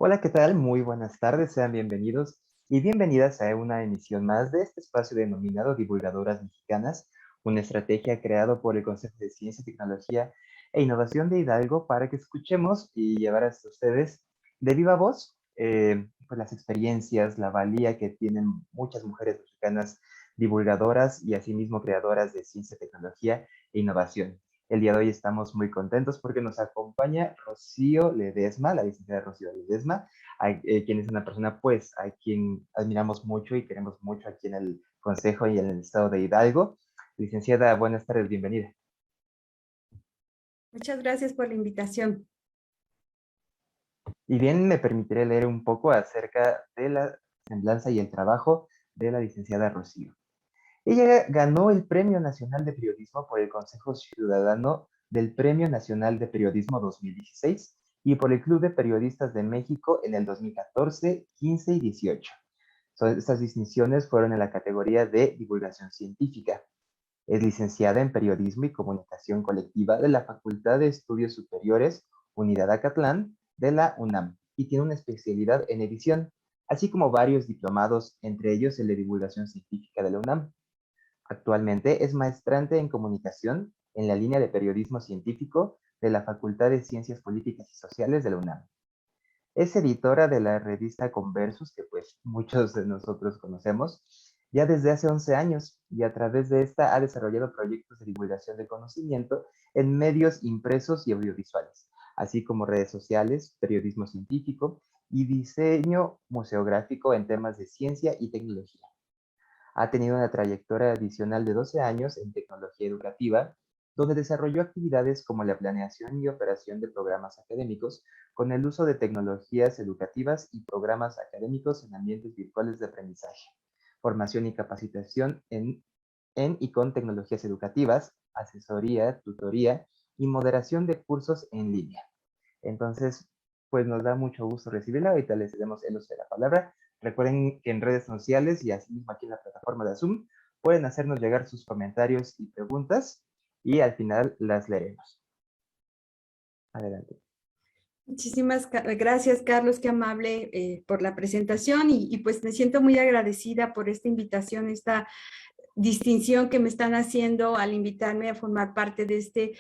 Hola, ¿qué tal? Muy buenas tardes, sean bienvenidos y bienvenidas a una emisión más de este espacio denominado Divulgadoras Mexicanas, una estrategia creada por el Consejo de Ciencia, Tecnología e Innovación de Hidalgo para que escuchemos y llevar hasta ustedes de viva voz pues las experiencias, la valía que tienen muchas mujeres mexicanas divulgadoras y asimismo creadoras de ciencia, tecnología e innovación. El día de hoy estamos muy contentos porque nos acompaña Rocío Ledesma, la licenciada Rocío Ledesma, quien es una persona pues a quien admiramos mucho y queremos mucho aquí en el Consejo y en el Estado de Hidalgo. Licenciada, buenas tardes, bienvenida. Muchas gracias por la invitación. Y bien, me permitiré leer un poco acerca de la semblanza y el trabajo de la licenciada Rocío. Ella ganó el Premio Nacional de Periodismo por el Consejo Ciudadano del Premio Nacional de Periodismo 2016 y por el Club de Periodistas de México en el 2014, 15 y 18. Estas distinciones fueron en la categoría de divulgación científica. Es licenciada en Periodismo y Comunicación Colectiva de la Facultad de Estudios Superiores, Unidad Acatlán, de la UNAM, y tiene una especialidad en edición, así como varios diplomados, entre ellos el de divulgación científica de la UNAM. Actualmente es maestrante en comunicación en la línea de periodismo científico de la Facultad de Ciencias Políticas y Sociales de la UNAM. Es editora de la revista Conversus, que pues muchos de nosotros conocemos, ya desde hace 11 años, y a través de esta ha desarrollado proyectos de divulgación de conocimiento en medios impresos y audiovisuales, así como redes sociales, periodismo científico y diseño museográfico en temas de ciencia y tecnología. Ha tenido una trayectoria adicional de 12 años en tecnología educativa, donde desarrolló actividades como la planeación y operación de programas académicos con el uso de tecnologías educativas y programas académicos en ambientes virtuales de aprendizaje, formación y capacitación en y con tecnologías educativas, asesoría, tutoría y moderación de cursos en línea. Entonces, pues nos da mucho gusto recibirla. Ahorita les cedemos el uso de la palabra. Recuerden que en redes sociales y así mismo aquí en la plataforma de Zoom pueden hacernos llegar sus comentarios y preguntas y al final las leeremos. Adelante. Muchísimas gracias, Carlos, qué amable por la presentación y pues me siento muy agradecida por esta invitación, esta distinción que me están haciendo al invitarme a formar parte de este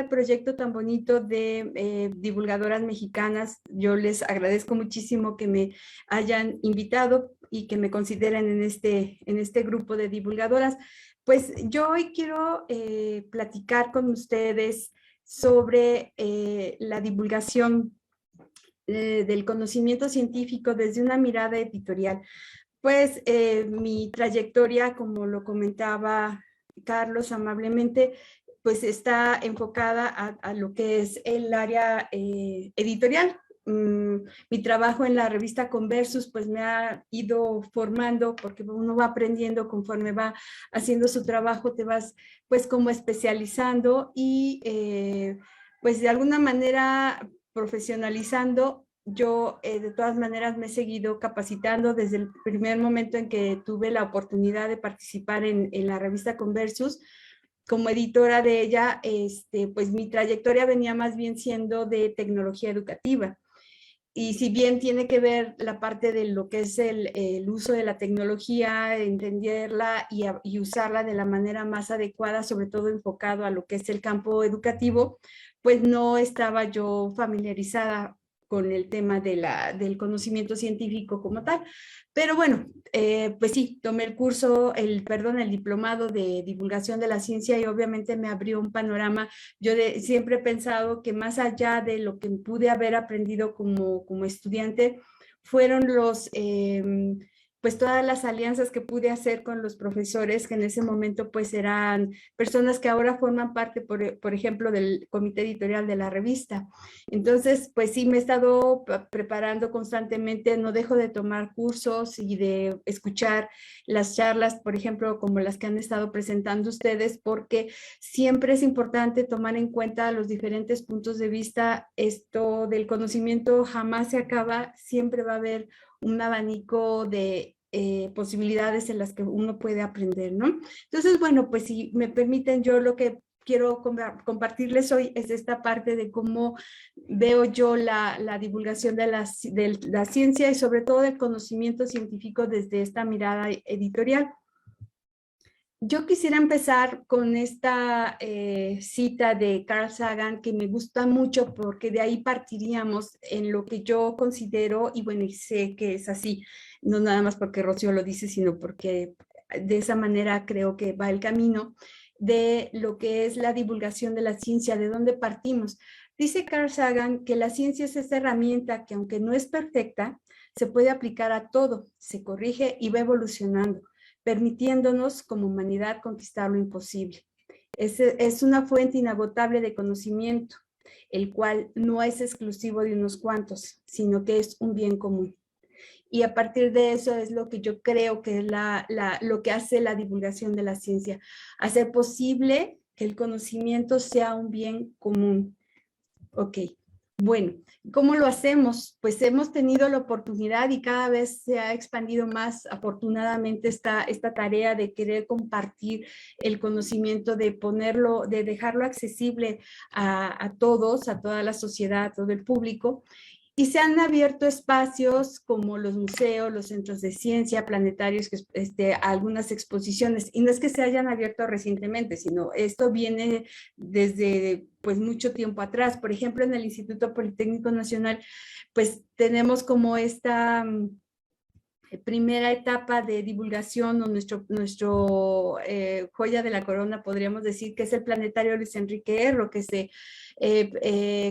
proyecto tan bonito de divulgadoras mexicanas. Yo les agradezco muchísimo que me hayan invitado y que me consideren en este grupo de divulgadoras. Pues yo hoy quiero platicar con ustedes sobre la divulgación del conocimiento científico desde una mirada editorial. Pues mi trayectoria, como lo comentaba Carlos amablemente, pues está enfocada a lo que es el área editorial. Mi trabajo en la revista Conversus pues me ha ido formando porque uno va aprendiendo conforme va haciendo su trabajo, te vas pues como especializando y pues de alguna manera profesionalizando. Yo de todas maneras me he seguido capacitando desde el primer momento en que tuve la oportunidad de participar en la revista Conversus. Como editora de ella, pues mi trayectoria venía más bien siendo de tecnología educativa. Y si bien tiene que ver la parte de lo que es el uso de la tecnología, entenderla y usarla de la manera más adecuada, sobre todo enfocado a lo que es el campo educativo, pues no estaba yo familiarizada con el tema del conocimiento científico como tal. Pero bueno, pues sí, tomé el curso, el diplomado de divulgación de la ciencia y obviamente me abrió un panorama. Siempre he pensado que más allá de lo que pude haber aprendido como estudiante, fueron pues todas las alianzas que pude hacer con los profesores, que en ese momento pues eran personas que ahora forman parte, por ejemplo, del comité editorial de la revista. Entonces, pues sí, me he estado preparando constantemente, no dejo de tomar cursos y de escuchar las charlas, por ejemplo, como las que han estado presentando ustedes, porque siempre es importante tomar en cuenta los diferentes puntos de vista. Esto del conocimiento jamás se acaba, siempre va a haber un abanico de posibilidades en las que uno puede aprender, ¿no? Entonces, bueno, pues si me permiten, yo lo que quiero compartirles hoy es esta parte de cómo veo yo la divulgación de la ciencia y sobre todo del conocimiento científico desde esta mirada editorial. Yo quisiera empezar con esta cita de Carl Sagan que me gusta mucho porque de ahí partiríamos en lo que yo considero, y bueno, y sé que es así, no nada más porque Rocío lo dice, sino porque de esa manera creo que va el camino de lo que es la divulgación de la ciencia, de dónde partimos. Dice Carl Sagan que la ciencia es esa herramienta que aunque no es perfecta, se puede aplicar a todo, se corrige y va evolucionando, permitiéndonos como humanidad conquistar lo imposible. Es una fuente inagotable de conocimiento, el cual no es exclusivo de unos cuantos, sino que es un bien común. Y a partir de eso es lo que yo creo que es lo que hace la divulgación de la ciencia, hacer posible que el conocimiento sea un bien común. Ok, bueno, ¿cómo lo hacemos? Pues hemos tenido la oportunidad y cada vez se ha expandido más, afortunadamente, esta tarea de querer compartir el conocimiento, de ponerlo, de dejarlo accesible a todos, a toda la sociedad, a todo el público. Y se han abierto espacios como los museos, los centros de ciencia, planetarios, algunas exposiciones. Y no es que se hayan abierto recientemente, sino esto viene desde pues mucho tiempo atrás. Por ejemplo, en el Instituto Politécnico Nacional, pues tenemos como esta primera etapa de divulgación o nuestro joya de la corona, podríamos decir, que es el planetario Luis Enrique Erro, que se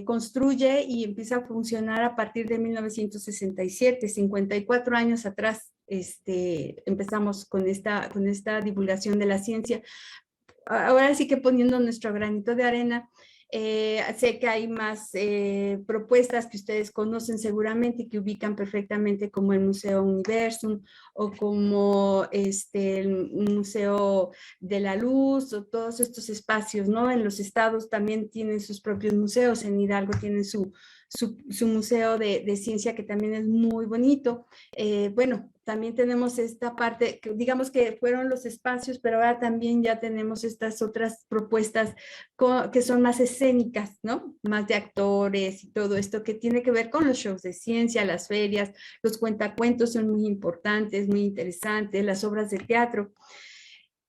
construye y empieza a funcionar a partir de 1967, 54 años atrás. Empezamos con esta divulgación de la ciencia. Ahora sí que poniendo nuestro granito de arena, sé que hay más propuestas que ustedes conocen seguramente y que ubican perfectamente, como el Museo Universum o como el Museo de la Luz, o todos estos espacios, ¿no? En los estados también tienen sus propios museos. En Hidalgo tienen su museo de ciencia, que también es muy bonito. Bueno, también tenemos esta parte, que digamos que fueron los espacios, pero ahora también ya tenemos estas otras propuestas que son más escénicas, ¿no? Más de actores y todo esto que tiene que ver con los shows de ciencia, las ferias, los cuentacuentos son muy importantes, muy interesantes, las obras de teatro.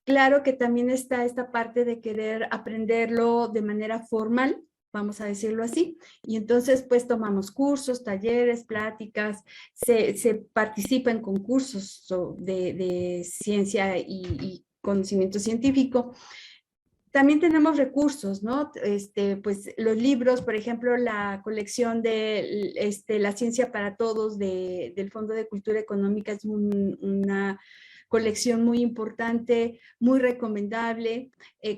Claro que también está esta parte de querer aprenderlo de manera formal, vamos a decirlo así, y entonces pues tomamos cursos, talleres, pláticas, se participa en concursos de ciencia y conocimiento científico. También tenemos recursos, ¿no? Pues los libros, por ejemplo, la colección de La Ciencia para Todos del Fondo de Cultura Económica es una colección muy importante, muy recomendable.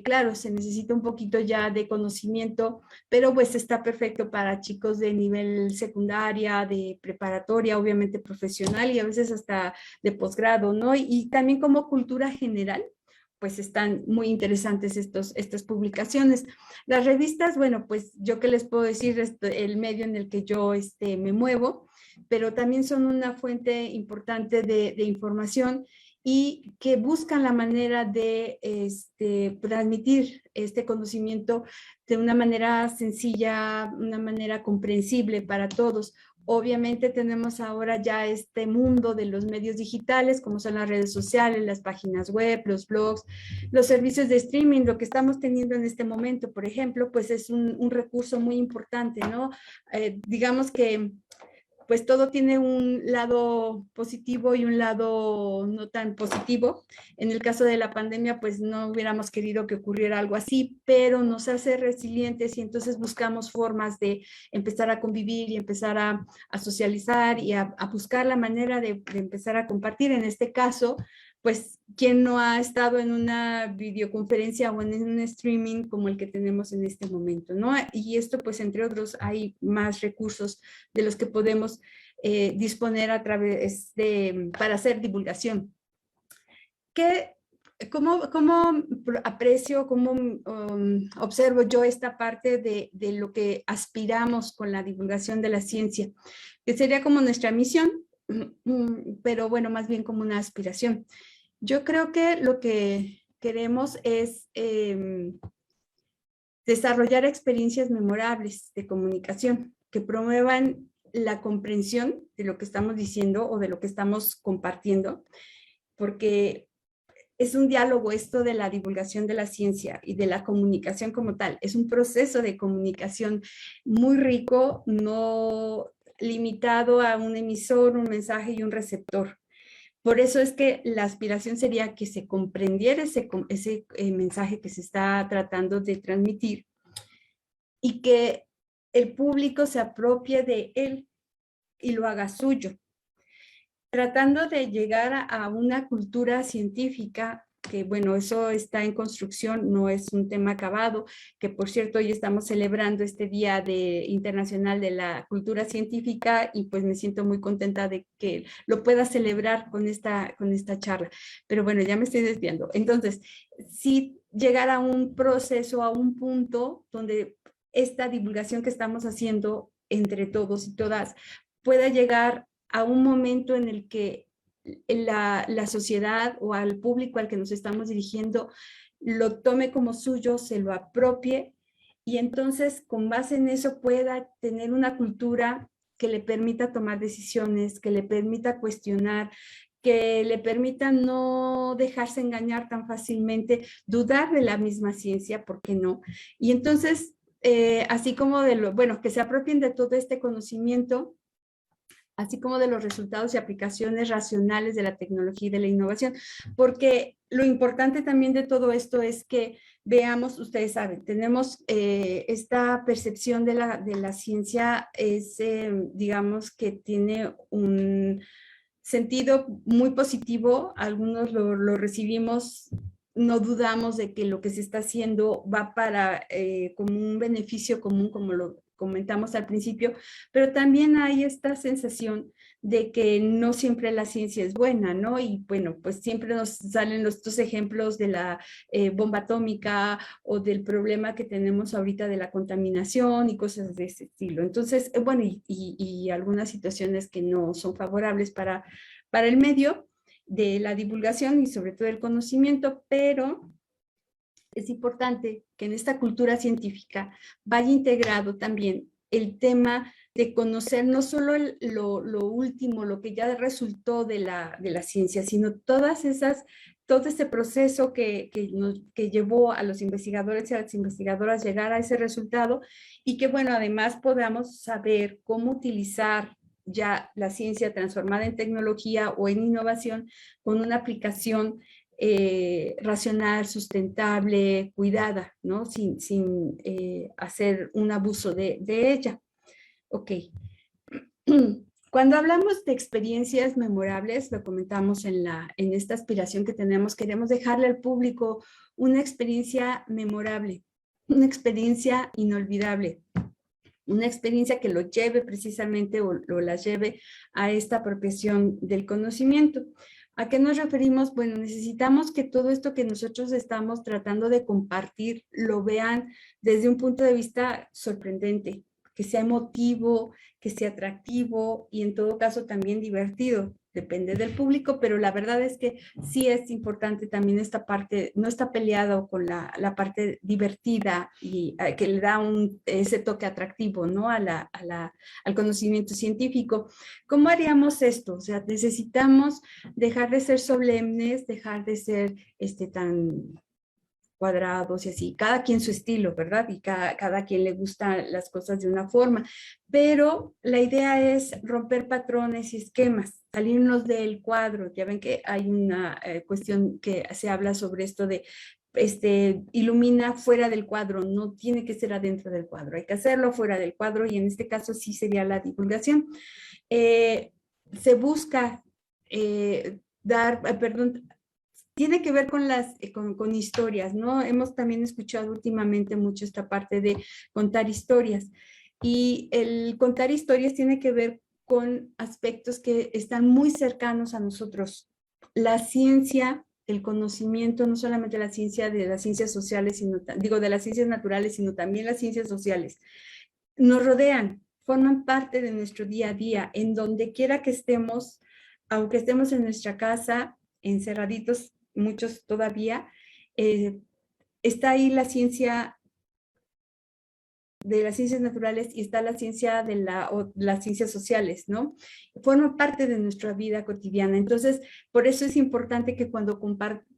Claro, se necesita un poquito ya de conocimiento, pero pues está perfecto para chicos de nivel secundaria, de preparatoria, obviamente profesional y a veces hasta de posgrado, ¿no? Y también como cultura general, pues están muy interesantes estas publicaciones. Las revistas, bueno, pues yo qué les puedo decir, el medio en el que yo me muevo, pero también son una fuente importante de información y que buscan la manera de transmitir este conocimiento de una manera sencilla, una manera comprensible para todos. Obviamente tenemos ahora ya este mundo de los medios digitales, como son las redes sociales, las páginas web, los blogs, los servicios de streaming. Lo que estamos teniendo en este momento, por ejemplo, pues es un recurso muy importante, ¿no? Digamos que pues todo tiene un lado positivo y un lado no tan positivo. En el caso de la pandemia, pues no hubiéramos querido que ocurriera algo así, pero nos hace resilientes y entonces buscamos formas de empezar a convivir y empezar a socializar y a buscar la manera de empezar a compartir. En este caso, pues, ¿quién no ha estado en una videoconferencia o en un streaming como el que tenemos en este momento, ¿no? Y esto, pues, entre otros, hay más recursos de los que podemos disponer a través para hacer divulgación. ¿Cómo aprecio, cómo observo yo esta parte de lo que aspiramos con la divulgación de la ciencia? Que sería como nuestra misión, pero bueno, más bien como una aspiración. Yo creo que lo que queremos es Desarrollar experiencias memorables de comunicación que promuevan la comprensión de lo que estamos diciendo o de lo que estamos compartiendo, porque es un diálogo esto de la divulgación de la ciencia y de la comunicación como tal. Es un proceso de comunicación muy rico, no limitado a un emisor, un mensaje y un receptor. Por eso es que la aspiración sería que se comprendiera ese mensaje que se está tratando de transmitir y que el público se apropie de él y lo haga suyo, tratando de llegar a una cultura científica, que bueno, eso está en construcción, no es un tema acabado, que por cierto hoy estamos celebrando este Día Internacional de la Cultura Científica y pues me siento muy contenta de que lo pueda celebrar con esta charla. Pero bueno, ya me estoy desviando. Entonces, sí llegar a un proceso, a un punto donde esta divulgación que estamos haciendo entre todos y todas pueda llegar a un momento en el que la sociedad o al público al que nos estamos dirigiendo lo tome como suyo, se lo apropie y entonces con base en eso pueda tener una cultura que le permita tomar decisiones, que le permita cuestionar, que le permita no dejarse engañar tan fácilmente, dudar de la misma ciencia, ¿por qué no? Y entonces, así como bueno, que se apropien de todo este conocimiento, así como de los resultados y aplicaciones racionales de la tecnología y de la innovación, porque lo importante también de todo esto es que veamos, ustedes saben, tenemos esta percepción de la ciencia, es, digamos, que tiene un sentido muy positivo, algunos lo recibimos, no dudamos de que lo que se está haciendo va para como un beneficio común, como lo comentamos al principio, pero también hay esta sensación de que no siempre la ciencia es buena, ¿no? Y bueno, pues siempre nos salen estos ejemplos de la bomba atómica o del problema que tenemos ahorita de la contaminación y cosas de ese estilo. Entonces, bueno, y algunas situaciones que no son favorables para el medio de la divulgación y sobre todo el conocimiento, pero es importante que en esta cultura científica vaya integrado también el tema de conocer no solo lo último, lo que ya resultó de la ciencia, sino todo ese proceso que llevó a los investigadores y a las investigadoras llegar a ese resultado y que, bueno, además podamos saber cómo utilizar ya la ciencia transformada en tecnología o en innovación con una aplicación racional, sustentable, cuidada, ¿no? Sin hacer un abuso de ella. Ok. Cuando hablamos de experiencias memorables, lo comentamos en esta aspiración que tenemos, queremos dejarle al público una experiencia memorable, una experiencia inolvidable, una experiencia que lo lleve precisamente o las lleve a esta apropiación del conocimiento. ¿A qué nos referimos? Bueno, necesitamos que todo esto que nosotros estamos tratando de compartir lo vean desde un punto de vista sorprendente, que sea emotivo, que sea atractivo y en todo caso también divertido. Depende del público, pero la verdad es que sí es importante también esta parte, no está peleado con la parte divertida y que le da ese toque atractivo, ¿no? Al conocimiento científico. ¿Cómo haríamos esto? O sea, necesitamos dejar de ser solemnes, dejar de ser tan cuadrados y así, cada quien su estilo, ¿verdad? Y cada quien le gustan las cosas de una forma, pero la idea es romper patrones y esquemas, salirnos del cuadro. Ya ven que hay una cuestión que se habla sobre esto de ilumina fuera del cuadro, no tiene que ser adentro del cuadro, hay que hacerlo fuera del cuadro y en este caso sí sería la divulgación. Se busca perdón, tiene que ver con con historias, ¿no? Hemos también escuchado últimamente mucho esta parte de contar historias. Y el contar historias tiene que ver con aspectos que están muy cercanos a nosotros. La ciencia, el conocimiento, no solamente la ciencia de las ciencias sociales, digo, de las ciencias naturales, sino también las ciencias sociales, nos rodean, forman parte de nuestro día a día, en donde quiera que estemos, aunque estemos en nuestra casa, encerraditos, muchos todavía, está ahí la ciencia de las ciencias naturales y está la ciencia de las ciencias sociales, ¿no? Forma parte de nuestra vida cotidiana. Entonces, por eso es importante que cuando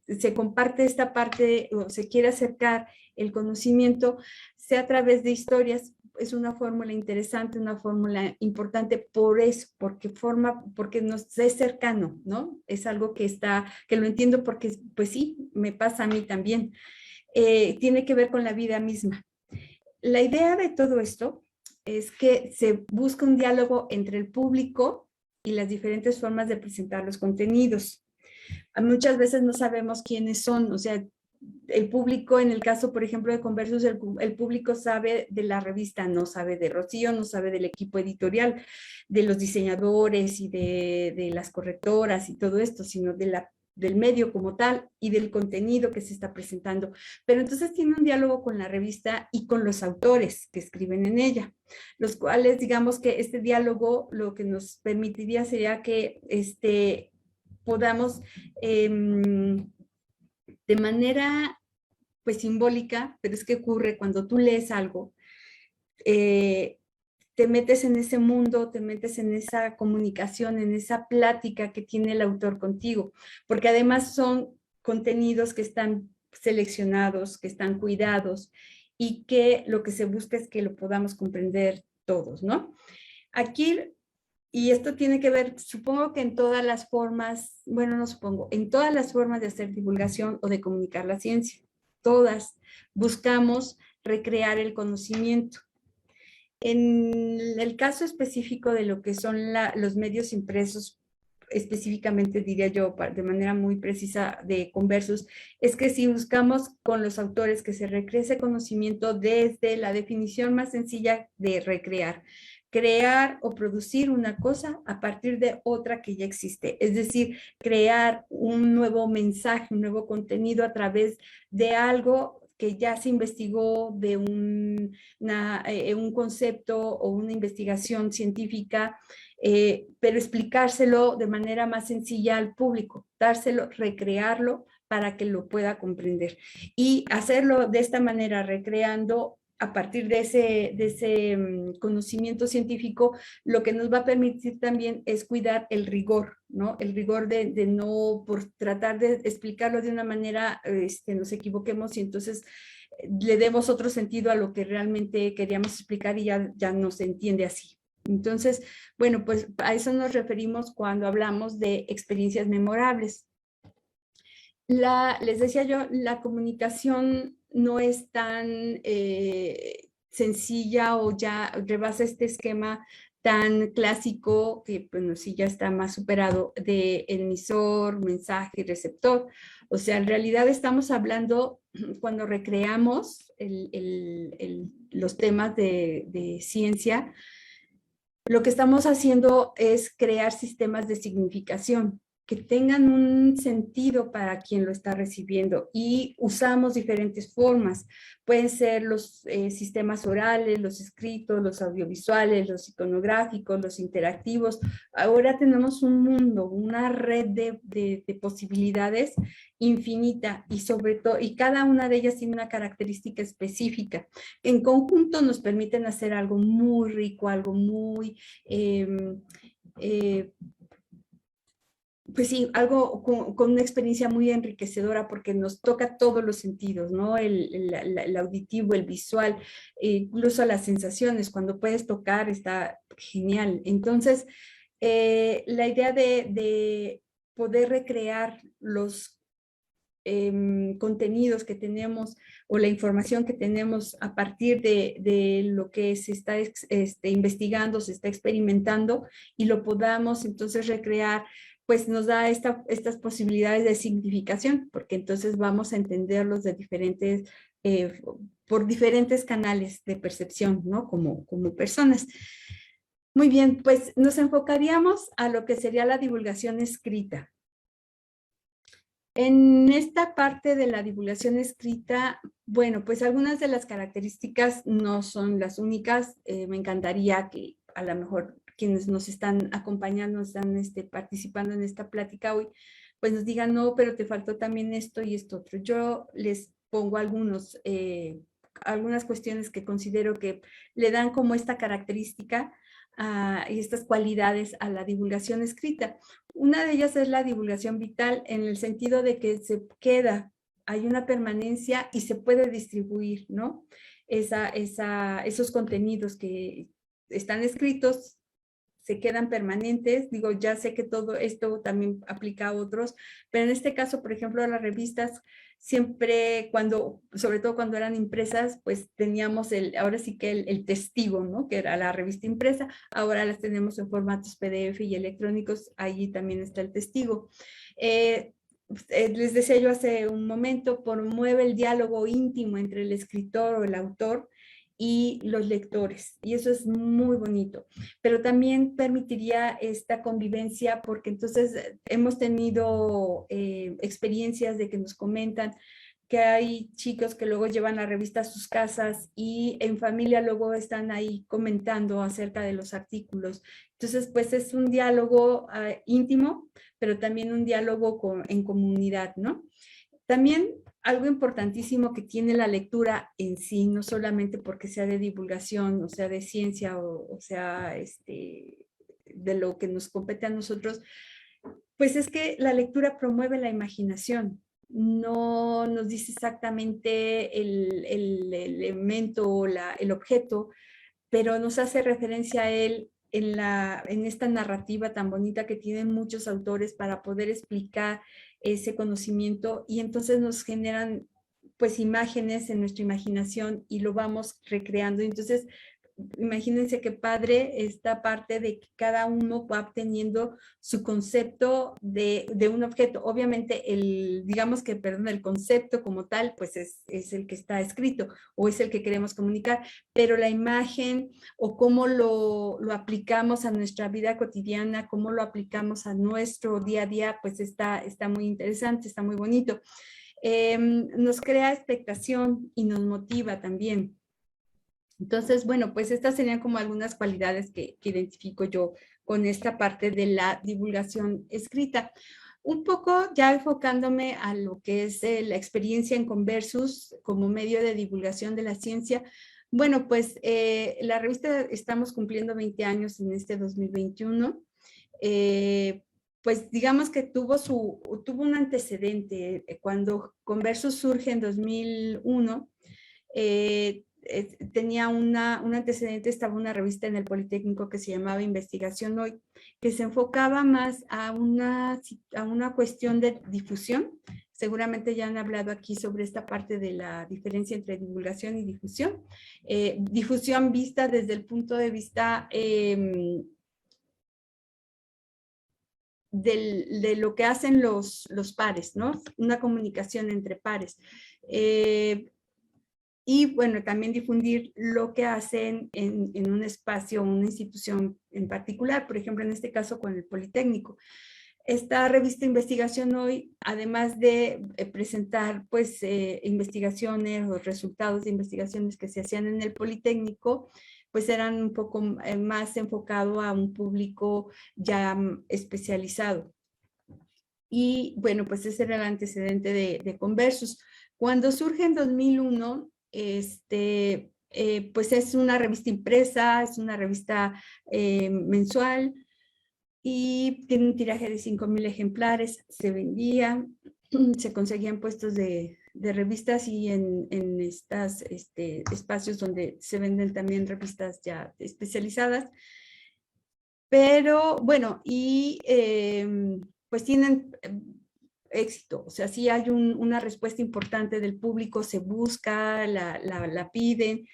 se comparte esta parte o se quiere acercar el conocimiento, sea a través de historias. Es una fórmula interesante, una fórmula importante por eso, porque nos es cercano, ¿no? Es algo que lo entiendo porque, pues sí, me pasa a mí también. Tiene que ver con la vida misma. La idea de todo esto es que se busca un diálogo entre el público y las diferentes formas de presentar los contenidos. Muchas veces no sabemos quiénes son, o sea, el público, en el caso, por ejemplo, de Conversus, el público sabe de la revista, no sabe de Rocío, no sabe del equipo editorial, de los diseñadores y de las correctoras y todo esto, sino del medio como tal y del contenido que se está presentando. Pero entonces tiene un diálogo con la revista y con los autores que escriben en ella, los cuales, digamos que este diálogo lo que nos permitiría sería que podamos de manera pues simbólica, pero es que ocurre cuando tú lees algo, te metes en ese mundo, te metes en esa comunicación, en esa plática que tiene el autor contigo, porque además son contenidos que están seleccionados, que están cuidados y que lo que se busca es que lo podamos comprender todos, ¿no? Aquí, y esto tiene que ver, supongo que en todas las formas, bueno, no supongo, en todas las formas de hacer divulgación o de comunicar la ciencia, todas buscamos recrear el conocimiento. En el caso específico de lo que son los medios impresos, específicamente diría yo de manera muy precisa de Conversus, es que si buscamos con los autores que se recree ese conocimiento desde la definición más sencilla de recrear, crear o producir una cosa a partir de otra que ya existe, es decir, crear un nuevo mensaje, un nuevo contenido a través de algo que ya se investigó, de un concepto o una investigación científica, pero explicárselo de manera más sencilla al público, dárselo, recrearlo para que lo pueda comprender. Y hacerlo de esta manera, recreando a partir de ese conocimiento científico, lo que nos va a permitir también es cuidar el rigor, ¿no? El rigor de no, por tratar de explicarlo de una manera, nos equivoquemos y entonces le demos otro sentido a lo que realmente queríamos explicar y ya no se entiende así. Entonces, bueno, pues a eso nos referimos cuando hablamos de experiencias memorables. Les decía yo, la comunicación no es tan sencilla o ya rebasa este esquema tan clásico que, bueno, sí ya está más superado de emisor, mensaje y receptor. O sea, en realidad estamos hablando, cuando recreamos los temas de ciencia, lo que estamos haciendo es crear sistemas de significación que tengan un sentido para quien lo está recibiendo y usamos diferentes formas. Pueden ser los sistemas orales, los escritos, los audiovisuales, los iconográficos, los interactivos. Ahora tenemos un mundo, una red de posibilidades infinita y sobre todo, y cada una de ellas tiene una característica específica. En conjunto nos permiten hacer algo muy rico, algo muy pues sí, algo con una experiencia muy enriquecedora porque nos toca todos los sentidos, ¿no? El auditivo, el visual, incluso las sensaciones, cuando puedes tocar está genial. Entonces, la idea de poder recrear los contenidos que tenemos o la información que tenemos a partir de lo que se está investigando, se está experimentando y lo podamos entonces recrear, pues nos da estas posibilidades de significación, porque entonces vamos a entenderlos de por diferentes canales de percepción, ¿no? Como personas. Muy bien, pues nos enfocaríamos a lo que sería la divulgación escrita. En esta parte de la divulgación escrita, bueno, pues algunas de las características no son las únicas. Me encantaría que a lo mejor quienes nos están acompañando, están participando en esta plática hoy, pues nos digan, no, pero te faltó también esto y esto otro. Yo les pongo algunos algunas cuestiones que considero que le dan como esta característica y estas cualidades a la divulgación escrita. Una de ellas es la divulgación vital, en el sentido de que se queda, hay una permanencia y se puede distribuir, ¿no? Esos contenidos que están escritos se quedan permanentes. Digo, ya sé que todo esto también aplica a otros, pero en este caso, por ejemplo, las revistas siempre sobre todo cuando eran impresas, pues teníamos ahora sí que el testigo, ¿no? Que era la revista impresa. Ahora las tenemos en formatos PDF y electrónicos, allí también está el testigo. Les decía yo hace un momento, promueve el diálogo íntimo entre el escritor o el autor y los lectores, y eso es muy bonito, pero también permitiría esta convivencia, porque entonces hemos tenido experiencias de que nos comentan que hay chicos que luego llevan la revista a sus casas y en familia luego están ahí comentando acerca de los artículos. Entonces, pues es un diálogo íntimo, pero también un diálogo en comunidad, ¿no? También algo importantísimo que tiene la lectura en sí, no solamente porque sea de divulgación, o sea de ciencia, o sea de lo que nos compete a nosotros, pues es que la lectura promueve la imaginación. No nos dice exactamente el elemento o el objeto, pero nos hace referencia a él en esta narrativa tan bonita que tienen muchos autores para poder explicar ese conocimiento, y entonces nos generan pues imágenes en nuestra imaginación y lo vamos recreando. Entonces, imagínense qué padre esta parte de que cada uno va obteniendo su concepto de un objeto. Obviamente, digamos que, perdón, el concepto como tal, pues es el que está escrito o es el que queremos comunicar, pero la imagen o cómo lo aplicamos a nuestra vida cotidiana, cómo lo aplicamos a nuestro día a día, pues está muy interesante, está muy bonito. Nos crea expectación y nos motiva también. Entonces, bueno, pues estas serían como algunas cualidades que identifico yo con esta parte de la divulgación escrita. Un poco ya enfocándome a lo que es la experiencia en Conversus como medio de divulgación de la ciencia. Bueno, pues la revista estamos cumpliendo 20 años en este 2021. Pues digamos que tuvo un antecedente. Cuando Conversus surge en 2001, tenía un antecedente, estaba una revista en el Politécnico que se llamaba Investigación Hoy, que se enfocaba más a una cuestión de difusión. Seguramente ya han hablado aquí sobre esta parte de la diferencia entre divulgación y difusión. Difusión vista desde el punto de vista de lo que hacen los pares, ¿no? Una comunicación entre pares. Y bueno, también difundir lo que hacen en un espacio, una institución en particular, por ejemplo, en este caso con el Politécnico. Esta revista Investigación Hoy, además de presentar pues investigaciones o resultados de investigaciones que se hacían en el Politécnico, pues eran un poco más enfocado a un público ya especializado. Y bueno, pues ese era el antecedente de Conversus. Cuando surge en 2001, pues es una revista impresa, es una revista mensual y tiene un tiraje de 5,000 ejemplares, se vendía, se conseguían puestos de revistas y en estos espacios donde se venden también revistas ya especializadas. Pero bueno, y pues tienen éxito, o sea, sí hay una respuesta importante del público, se busca, la piden,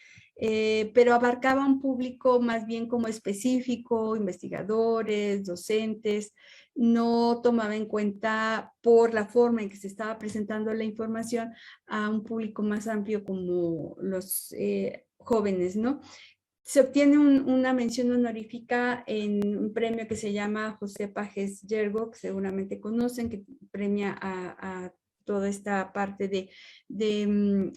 pero abarcaba un público más bien como específico, investigadores, docentes, no tomaba en cuenta por la forma en que se estaba presentando la información a un público más amplio como los jóvenes, ¿no? Se obtiene una mención honorífica en un premio que se llama José Pajes Yergo, que seguramente conocen, que premia a toda esta parte de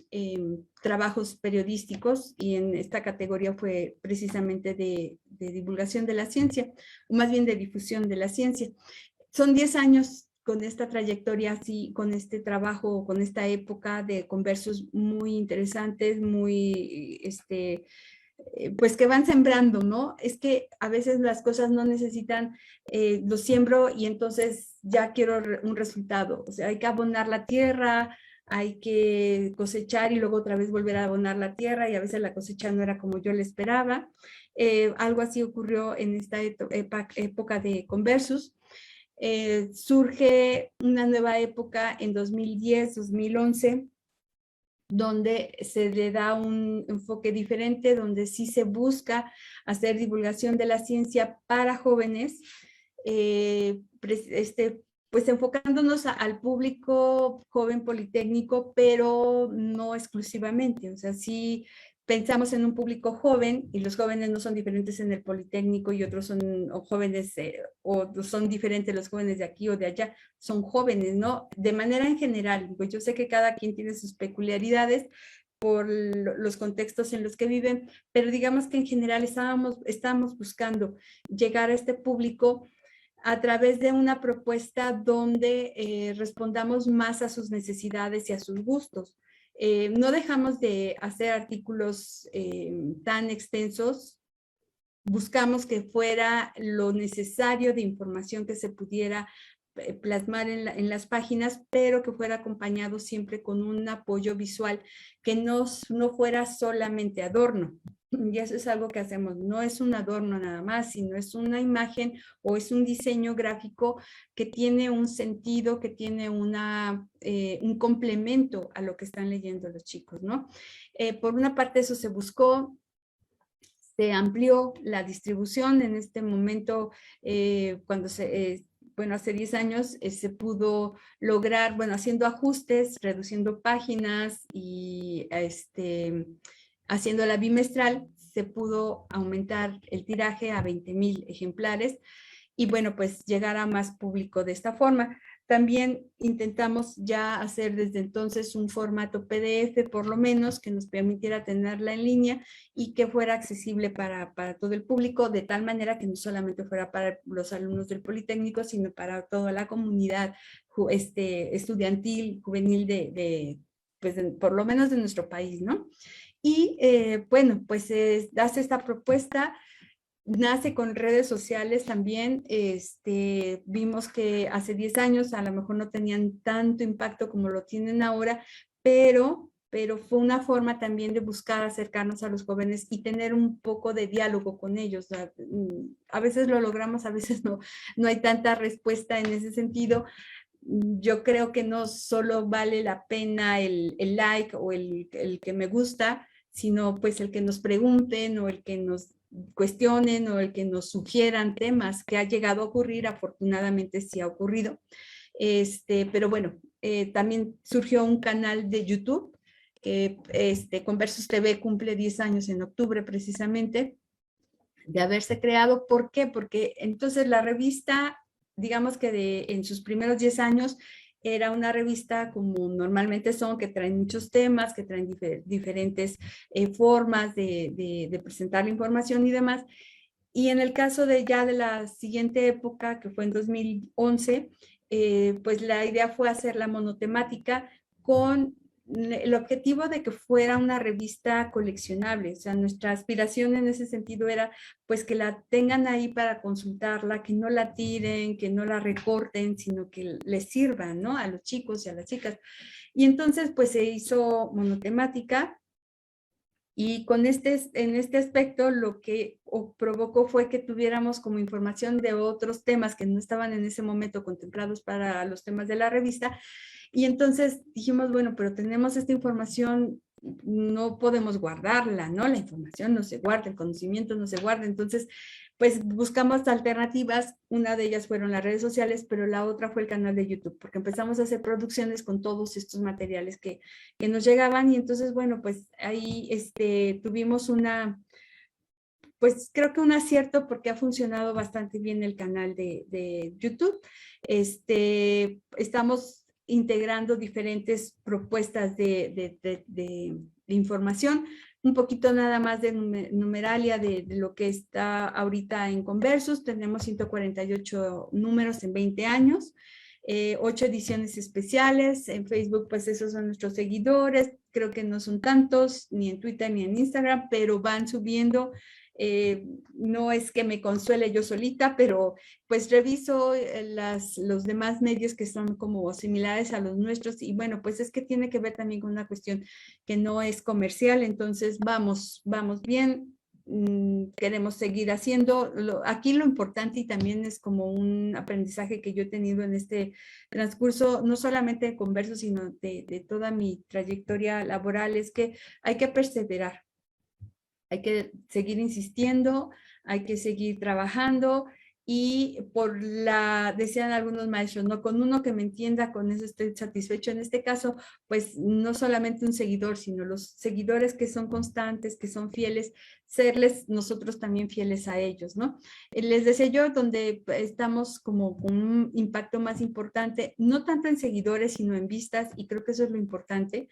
trabajos periodísticos, y en esta categoría fue precisamente de divulgación de la ciencia, o más bien de difusión de la ciencia. Son 10 años con esta trayectoria así, con este trabajo, con esta época de conversos muy interesantes, muy, pues que van sembrando, ¿no? Es que a veces las cosas no necesitan, lo siembro y entonces ya quiero un resultado. O sea, hay que abonar la tierra, hay que cosechar y luego otra vez volver a abonar la tierra y a veces la cosecha no era como yo le esperaba. Algo así ocurrió en esta época de Conversus. Surge una nueva época en 2010, 2011, donde se le da un enfoque diferente, donde sí se busca hacer divulgación de la ciencia para jóvenes, pues enfocándonos al público joven politécnico, pero no exclusivamente. O sea, sí pensamos en un público joven y los jóvenes no son diferentes en el Politécnico y otros son jóvenes o son diferentes los jóvenes de aquí o de allá, son jóvenes, ¿no? De manera en general, pues yo sé que cada quien tiene sus peculiaridades por los contextos en los que viven, pero digamos que en general estábamos buscando llegar a este público a través de una propuesta donde respondamos más a sus necesidades y a sus gustos. No dejamos de hacer artículos tan extensos, buscamos que fuera lo necesario de información que se pudiera plasmar en las páginas, pero que fuera acompañado siempre con un apoyo visual, que no fuera solamente adorno. Y eso es algo que hacemos, no es un adorno nada más, sino es una imagen o es un diseño gráfico que tiene un sentido, que tiene un complemento a lo que están leyendo los chicos, ¿no? Por una parte eso se buscó, se amplió la distribución en este momento, cuando bueno, hace 10 años se pudo lograr, bueno, haciendo ajustes, reduciendo páginas y haciéndola bimestral, se pudo aumentar el tiraje a 20,000 ejemplares y bueno, pues llegar a más público de esta forma. También intentamos ya hacer desde entonces un formato PDF, por lo menos, que nos permitiera tenerla en línea y que fuera accesible para todo el público, de tal manera que no solamente fuera para los alumnos del Politécnico, sino para toda la comunidad estudiantil, juvenil pues por lo menos de nuestro país, ¿no? Y bueno, pues hace esta propuesta, nace con redes sociales también. Vimos que hace 10 años a lo mejor no tenían tanto impacto como lo tienen ahora, pero fue una forma también de buscar acercarnos a los jóvenes y tener un poco de diálogo con ellos. A veces lo logramos, a veces no hay tanta respuesta en ese sentido. Yo creo que no solo vale la pena el like o el que me gusta, sino pues el que nos pregunten o el que nos cuestionen o el que nos sugieran temas, que ha llegado a ocurrir, afortunadamente sí ha ocurrido. Pero bueno, también surgió un canal de YouTube, que Conversus TV cumple 10 años en octubre precisamente de haberse creado. ¿Por qué? Porque entonces la revista, digamos que en sus primeros 10 años, era una revista como normalmente son, que traen muchos temas, que traen diferentes formas de presentar la información y demás. Y en el caso de ya de la siguiente época, que fue en 2011, pues la idea fue hacerla monotemática con el objetivo de que fuera una revista coleccionable. O sea, nuestra aspiración en ese sentido era pues que la tengan ahí para consultarla, que no la tiren, que no la recorten, sino que les sirva, ¿no? A los chicos y a las chicas. Y entonces pues se hizo monotemática. Y en este aspecto lo que provocó fue que tuviéramos como información de otros temas que no estaban en ese momento contemplados para los temas de la revista. Y entonces dijimos, bueno, pero tenemos esta información, no podemos guardarla, ¿no? La información no se guarda, el conocimiento no se guarda. Entonces, pues buscamos alternativas. Una de ellas fueron las redes sociales, pero la otra fue el canal de YouTube, porque empezamos a hacer producciones con todos estos materiales que nos llegaban. Y entonces, bueno, pues ahí tuvimos pues creo que un acierto, porque ha funcionado bastante bien el canal de YouTube. Estamos integrando diferentes propuestas de información, un poquito nada más de numeralia de lo que está ahorita en Conversus. Tenemos 148 números en 20 años. 8 ediciones especiales. En Facebook, pues esos son nuestros seguidores. Creo que no son tantos, ni en Twitter ni en Instagram, pero van subiendo. No es que me consuele yo solita, pero pues reviso los demás medios que son como similares a los nuestros y bueno, pues es que tiene que ver también con una cuestión que no es comercial, entonces vamos bien, queremos seguir haciendo. Aquí lo importante y también es como un aprendizaje que yo he tenido en este transcurso, no solamente de Converso, sino de toda mi trayectoria laboral, es que hay que perseverar. Hay que seguir insistiendo, hay que seguir trabajando y decían algunos maestros, no, con uno que me entienda, con eso estoy satisfecho. En este caso, pues no solamente un seguidor, sino los seguidores que son constantes, que son fieles, serles nosotros también fieles a ellos, ¿no? Les decía yo, donde estamos como con un impacto más importante, no tanto en seguidores, sino en vistas, y creo que eso es lo importante,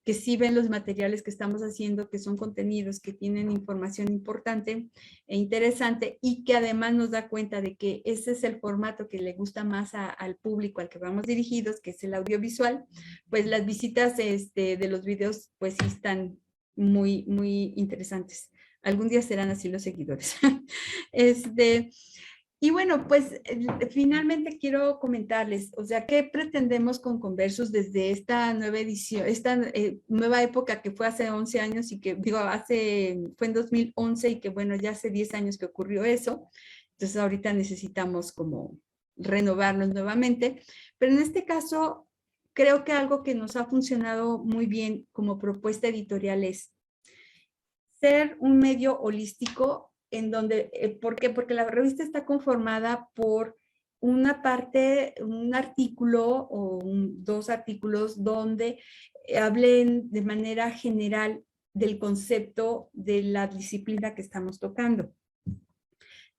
que sí ven los materiales que estamos haciendo, que son contenidos que tienen información importante e interesante y que además nos da cuenta de que ese es el formato que le gusta más al público al que vamos dirigidos, que es el audiovisual, pues las visitas de los videos pues sí están muy interesantes. Algún día serán así los seguidores. Y bueno, pues finalmente quiero comentarles, o sea, ¿qué pretendemos con Conversus desde esta nueva edición, esta nueva época que fue hace 11 años y que, fue en 2011 y que bueno, ya hace 10 años que ocurrió eso, entonces ahorita necesitamos como renovarnos nuevamente, pero en este caso creo que algo que nos ha funcionado muy bien como propuesta editorial es ser un medio holístico en donde, ¿por qué? Porque la revista está conformada por una parte, un artículo o dos artículos donde hablen de manera general del concepto de la disciplina que estamos tocando.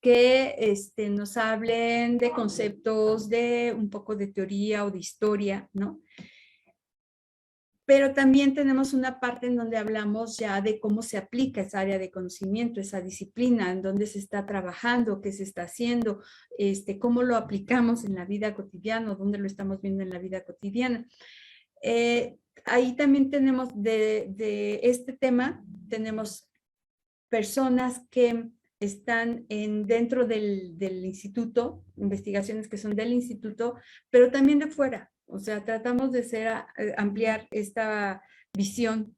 Que nos hablen de conceptos de un poco de teoría o de historia, ¿no? Pero también tenemos una parte en donde hablamos ya de cómo se aplica esa área de conocimiento, esa disciplina, en dónde se está trabajando, qué se está haciendo, cómo lo aplicamos en la vida cotidiana, dónde lo estamos viendo en la vida cotidiana. Ahí también tenemos de este tema, tenemos personas que están dentro del instituto, investigaciones que son del instituto, pero también de fuera. O sea, tratamos de ampliar esta visión,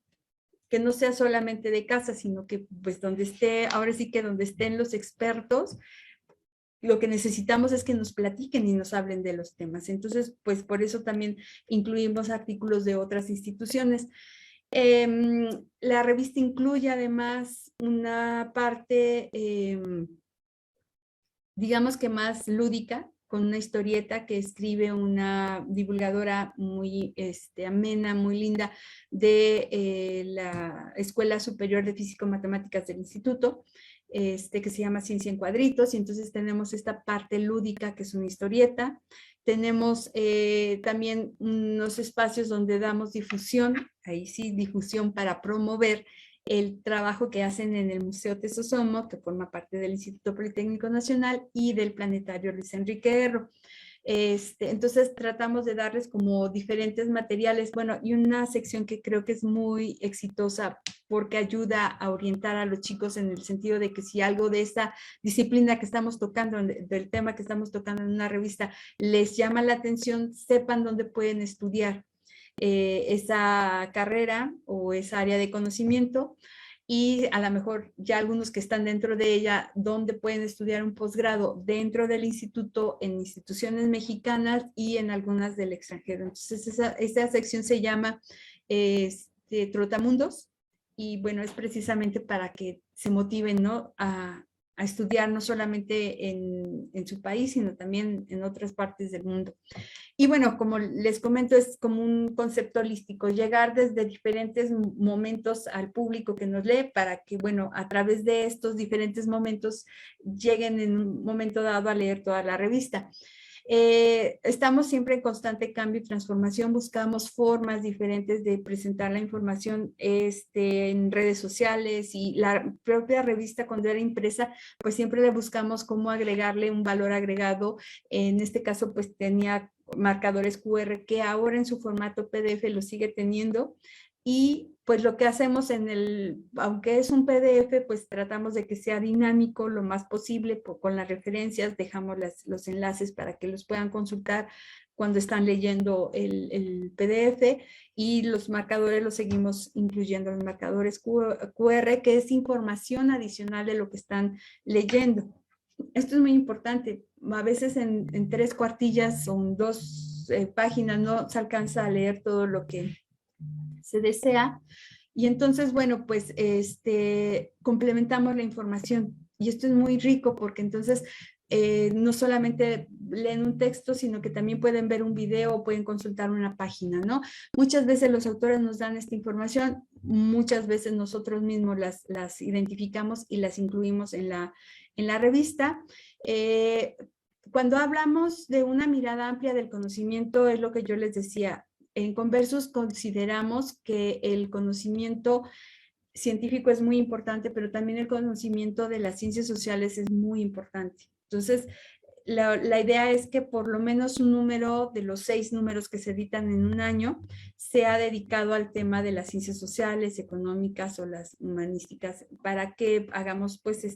que no sea solamente de casa, sino que pues donde esté, ahora sí que donde estén los expertos, lo que necesitamos es que nos platiquen y nos hablen de los temas. Entonces, pues por eso también incluimos artículos de otras instituciones. La revista incluye además una parte, digamos que más lúdica, con una historieta que escribe una divulgadora muy amena, muy linda, de la Escuela Superior de Físico-Matemáticas del Instituto, que se llama Ciencia en Cuadritos, y entonces tenemos esta parte lúdica que es una historieta. Tenemos también unos espacios donde damos difusión, ahí sí, difusión para promover el trabajo que hacen en el Museo Tesosomo, que forma parte del Instituto Politécnico Nacional y del Planetario Luis Enrique Erro. Entonces tratamos de darles como diferentes materiales, bueno, y una sección que creo que es muy exitosa porque ayuda a orientar a los chicos en el sentido de que si algo de esta disciplina que estamos tocando, del tema que estamos tocando en una revista, les llama la atención, sepan dónde pueden estudiar esa carrera o esa área de conocimiento, y a lo mejor ya algunos que están dentro de ella, donde pueden estudiar un posgrado dentro del instituto, en instituciones mexicanas y en algunas del extranjero. Entonces esa sección se llama Trotamundos, y bueno, es precisamente para que se motiven, ¿no?, a estudiar no solamente en su país, sino también en otras partes del mundo. Y bueno, como les comento, es como un concepto holístico, llegar desde diferentes momentos al público que nos lee para que, bueno, a través de estos diferentes momentos lleguen en un momento dado a leer toda la revista. Estamos siempre en constante cambio y transformación, buscamos formas diferentes de presentar la información en redes sociales, y la propia revista cuando era impresa, pues siempre le buscamos cómo agregarle un valor agregado. En este caso, pues tenía marcadores QR, que ahora en su formato PDF lo sigue teniendo. Y pues lo que hacemos aunque es un PDF, pues tratamos de que sea dinámico lo más posible, con las referencias, dejamos los enlaces para que los puedan consultar cuando están leyendo el PDF, y los marcadores los seguimos incluyendo, los marcadores QR, que es información adicional de lo que están leyendo. Esto es muy importante. A veces en 3 cuartillas o en 2 páginas no se alcanza a leer todo lo que se desea. Y entonces, bueno, pues complementamos la información. Y esto es muy rico porque entonces no solamente leen un texto, sino que también pueden ver un video o pueden consultar una página, ¿no? Muchas veces los autores nos dan esta información, muchas veces nosotros mismos las identificamos y las incluimos en la revista. Cuando hablamos de una mirada amplia del conocimiento, es lo que yo les decía, en Conversus consideramos que el conocimiento científico es muy importante, pero también el conocimiento de las ciencias sociales es muy importante. Entonces, la idea es que por lo menos un número de los 6 números que se editan en un año sea dedicado al tema de las ciencias sociales, económicas o las humanísticas, para que hagamos pues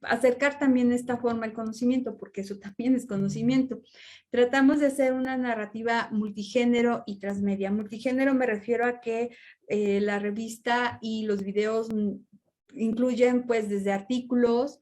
acercar también esta forma al conocimiento, porque eso también es conocimiento. Tratamos de hacer una narrativa multigénero y transmedia. Multigénero me refiero a que la revista y los videos incluyen pues desde artículos,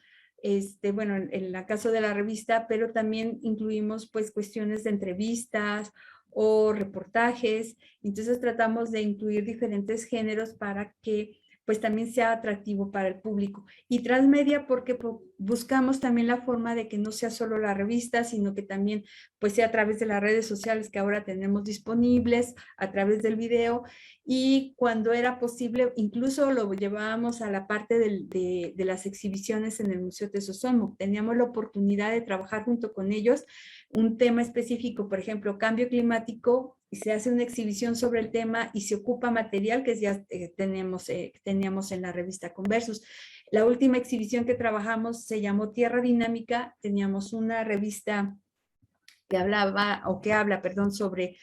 bueno, en el caso de la revista, pero también incluimos pues cuestiones de entrevistas o reportajes. Entonces tratamos de incluir diferentes géneros para que pues también sea atractivo para el público. Y transmedia porque buscamos también la forma de que no sea solo la revista, sino que también pues sea a través de las redes sociales que ahora tenemos disponibles, a través del video, y cuando era posible incluso lo llevábamos a la parte de las exhibiciones en el Museo Tesosomoc. Teníamos la oportunidad de trabajar junto con ellos un tema específico, por ejemplo, cambio climático, y se hace una exhibición sobre el tema y se ocupa material que ya teníamos en la revista Conversus. La última exhibición que trabajamos se llamó Tierra Dinámica. Teníamos una revista que habla, perdón, sobre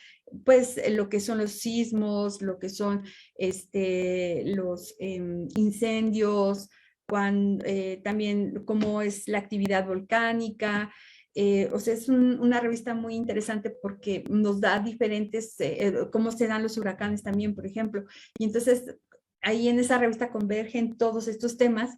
pues lo que son los sismos, lo que son los incendios, también cómo es la actividad volcánica. O sea, es una revista muy interesante porque nos da diferentes, cómo se dan los huracanes también, por ejemplo. Y entonces, ahí en esa revista convergen todos estos temas,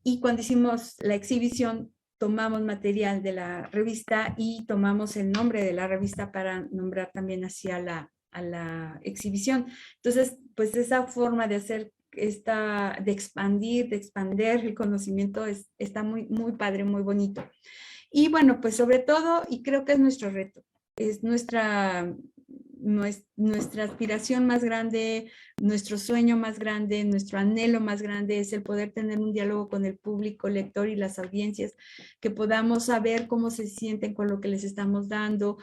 y cuando hicimos la exhibición, tomamos material de la revista y tomamos el nombre de la revista para nombrar también así a la exhibición. Entonces, pues esa forma de hacer de expandir el conocimiento está muy, muy padre, muy bonito. Y bueno, pues sobre todo, y creo que es nuestro reto, es nuestra aspiración más grande, nuestro sueño más grande, nuestro anhelo más grande es el poder tener un diálogo con el público, lector y las audiencias, que podamos saber cómo se sienten con lo que les estamos dando,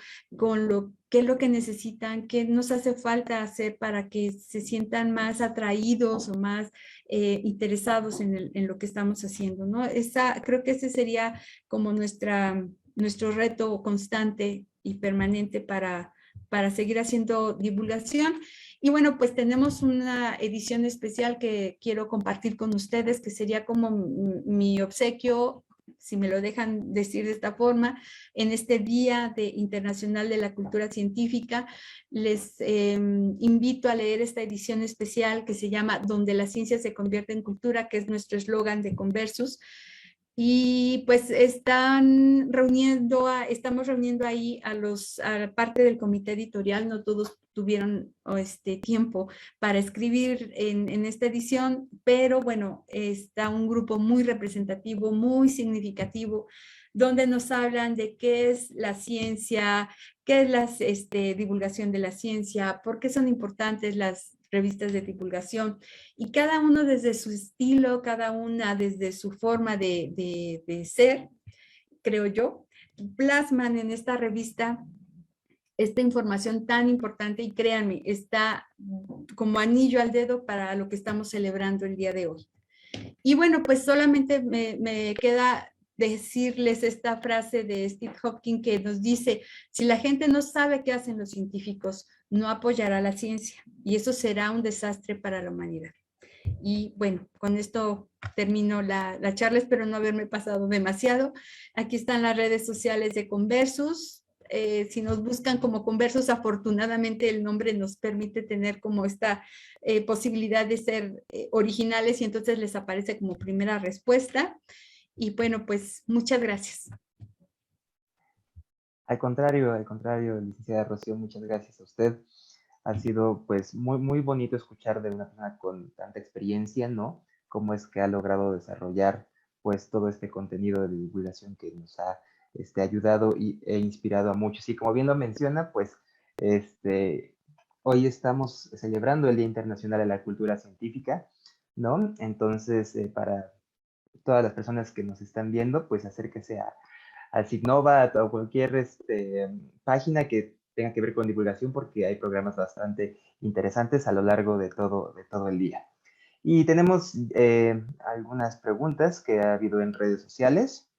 qué es lo que necesitan, qué nos hace falta hacer para que se sientan más atraídos o más interesados en lo que estamos haciendo, ¿no? Creo que ese sería como nuestro reto constante y permanente para seguir haciendo divulgación. Y bueno, pues tenemos una edición especial que quiero compartir con ustedes, que sería como mi obsequio, si me lo dejan decir de esta forma, en este Día Internacional de la Cultura Científica. Les invito a leer esta edición especial que se llama Donde la ciencia se convierte en cultura, que es nuestro eslogan de Conversus. Y pues estamos reuniendo ahí a parte del comité editorial. No todos tuvieron tiempo para escribir en esta edición, pero bueno, está un grupo muy representativo, muy significativo, donde nos hablan de qué es la ciencia, qué es la divulgación de la ciencia, por qué son importantes las revistas de divulgación, y cada uno desde su estilo, cada una desde su forma de ser, creo yo, plasman en esta revista esta información tan importante, y créanme, está como anillo al dedo para lo que estamos celebrando el día de hoy. Y bueno, pues solamente me queda decirles esta frase de Steve Hopkins que nos dice, si la gente no sabe qué hacen los científicos, no apoyará la ciencia y eso será un desastre para la humanidad. Y bueno, con esto termino la charla, espero no haberme pasado demasiado. Aquí están las redes sociales de Conversus. Si nos buscan como Conversus, afortunadamente el nombre nos permite tener como esta posibilidad de ser originales y entonces les aparece como primera respuesta. Y bueno, pues muchas gracias. Al contrario, licenciada Rocío, muchas gracias a usted. Ha sido pues muy bonito escuchar de una persona con tanta experiencia, ¿no? Cómo es que ha logrado desarrollar pues todo este contenido de divulgación que nos ha ayudado e inspirado a muchos. Y como bien lo menciona, pues hoy estamos celebrando el Día Internacional de la Cultura Científica, ¿no? Entonces, para todas las personas que nos están viendo, pues acérquese al Signova o cualquier página que tenga que ver con divulgación, porque hay programas bastante interesantes a lo largo de todo el día. Y tenemos algunas preguntas que ha habido en redes sociales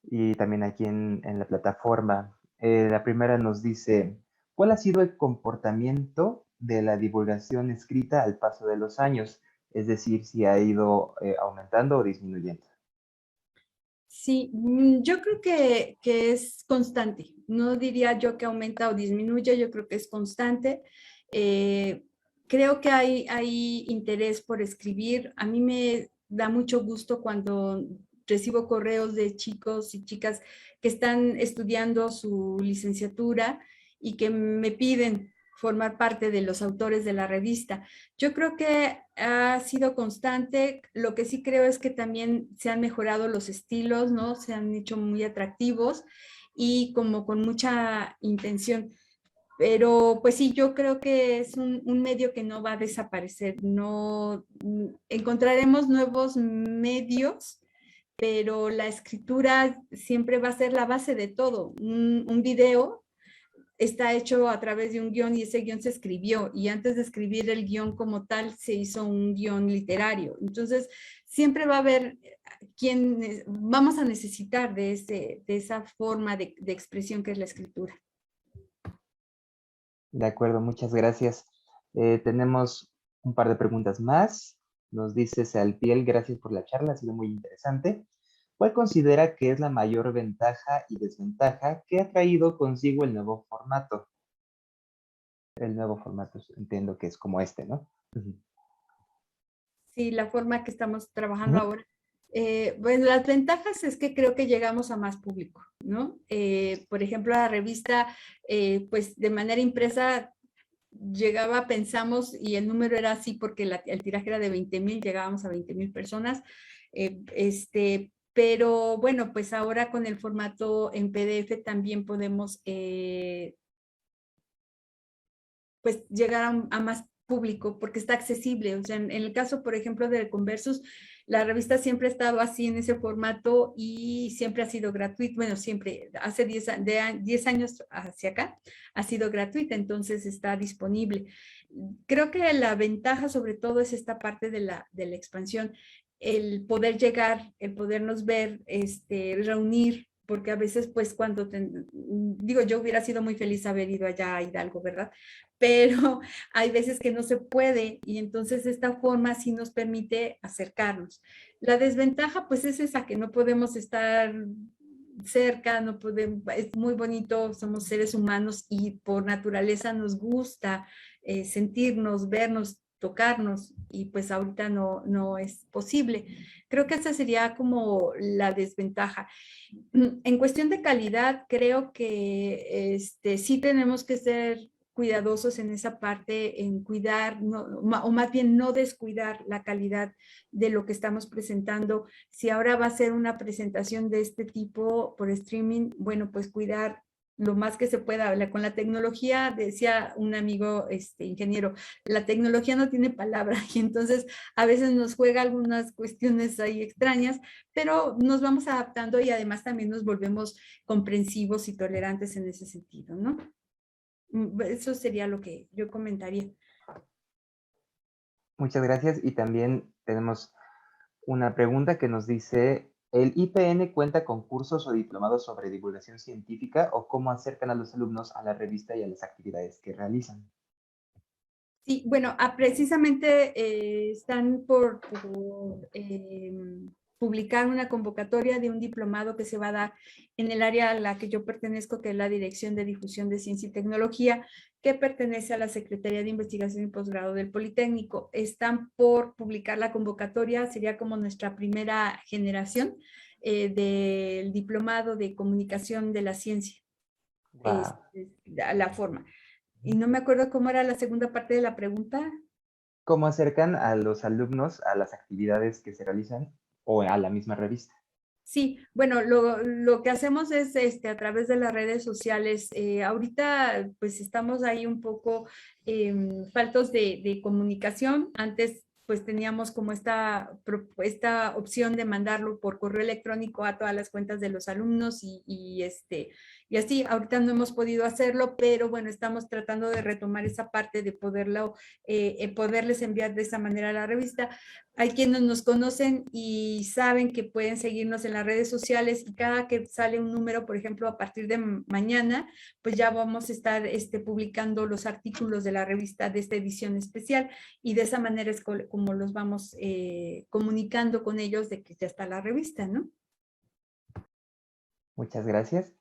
y también aquí en la plataforma. La primera nos dice, ¿cuál ha sido el comportamiento de la divulgación escrita al paso de los años? Es decir, si ha ido aumentando o disminuyendo. Sí, yo creo que es constante. No diría yo que aumenta o disminuye, yo creo que es constante. Eh, Creo que hay interés por escribir. A mí me da mucho gusto cuando recibo correos de chicos y chicas que están estudiando su licenciatura y que me piden formar parte de los autores de la revista. Yo creo que ha sido constante. Lo que sí creo es que también se han mejorado los estilos, ¿no? Se han hecho muy atractivos y como con mucha intención. Pero pues sí, yo creo que es un medio que no va a desaparecer. No encontraremos nuevos medios, pero la escritura siempre va a ser la base de todo. Un video está hecho a través de un guión y ese guión se escribió y antes de escribir el guión como tal se hizo un guión literario. Entonces, siempre va a haber quien vamos a necesitar de esa forma de expresión que es la escritura. De acuerdo, muchas gracias. Tenemos un par de preguntas más. Nos dice Salpiel, gracias por la charla, ha sido muy interesante. ¿Cuál considera que es la mayor ventaja y desventaja que ha traído consigo el nuevo formato? El nuevo formato, entiendo que es como este, ¿no? Sí, la forma que estamos trabajando Ujú. ahora. Bueno, las ventajas es que creo que llegamos a más público, ¿no? Por ejemplo, la revista, pues de manera impresa llegaba, pensamos, y el número era así porque el tiraje era de 20,000, llegábamos a 20,000 personas. Pero bueno, pues ahora con el formato en PDF también podemos pues llegar a más público porque está accesible. O sea, en el caso, por ejemplo, de Conversus, la revista siempre ha estado así en ese formato y siempre ha sido gratuito. Bueno, siempre, hace 10 años hacia acá, ha sido gratuita, entonces está disponible. Creo que la ventaja sobre todo es esta parte de la expansión, el poder llegar, el podernos ver, reunir, porque a veces pues cuando, digo, yo hubiera sido muy feliz haber ido allá a Hidalgo, ¿verdad? Pero hay veces que no se puede y entonces esta forma sí nos permite acercarnos. La desventaja pues es esa que no podemos estar cerca, no podemos, es muy bonito, somos seres humanos y por naturaleza nos gusta sentirnos, vernos, tocarnos y pues ahorita no es posible. Creo que esa sería como la desventaja. En cuestión de calidad, creo que sí tenemos que ser cuidadosos en esa parte, en cuidar, no, o más bien no descuidar la calidad de lo que estamos presentando. Si ahora va a ser una presentación de este tipo por streaming, bueno, pues cuidar lo más que se pueda. Con la tecnología, decía un amigo ingeniero, la tecnología no tiene palabra y entonces a veces nos juega algunas cuestiones ahí extrañas, pero nos vamos adaptando y además también nos volvemos comprensivos y tolerantes en ese sentido, ¿no? Eso sería lo que yo comentaría. Muchas gracias. Y también tenemos una pregunta que nos dice, ¿El IPN cuenta con cursos o diplomados sobre divulgación científica o cómo acercan a los alumnos a la revista y a las actividades que realizan? Sí, bueno, precisamente están publicar una convocatoria de un diplomado que se va a dar en el área a la que yo pertenezco, que es la Dirección de Difusión de Ciencia y Tecnología, que pertenece a la Secretaría de Investigación y Posgrado del Politécnico. Están por publicar la convocatoria, sería como nuestra primera generación del diplomado de comunicación de la ciencia, es, Wow. la forma. Y no me acuerdo cómo era la segunda parte de la pregunta. ¿Cómo acercan a los alumnos a las actividades que se realizan o a la misma revista? Sí, bueno, lo que hacemos es a través de las redes sociales. Ahorita pues estamos ahí un poco faltos de comunicación. Antes pues teníamos como esta opción de mandarlo por correo electrónico a todas las cuentas de los alumnos y así. Ahorita no hemos podido hacerlo, pero bueno, estamos tratando de retomar esa parte de poderles enviar de esa manera a la revista. Hay quienes nos conocen y saben que pueden seguirnos en las redes sociales y cada que sale un número, por ejemplo, a partir de mañana, pues ya vamos a estar publicando los artículos de la revista de esta edición especial y de esa manera es como los vamos comunicando con ellos de que ya está la revista, ¿no? Muchas gracias.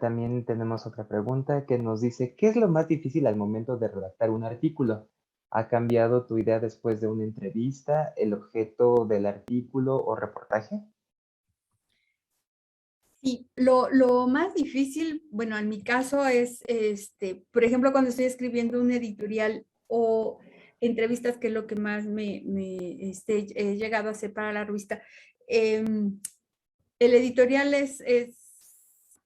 También tenemos otra pregunta que nos dice, ¿qué es lo más difícil al momento de redactar un artículo? ¿Ha cambiado tu idea después de una entrevista, el objeto del artículo o reportaje? Sí, lo más difícil, bueno, en mi caso es, por ejemplo, cuando estoy escribiendo un editorial o entrevistas, que es lo que más he llegado a hacer para la revista. El editorial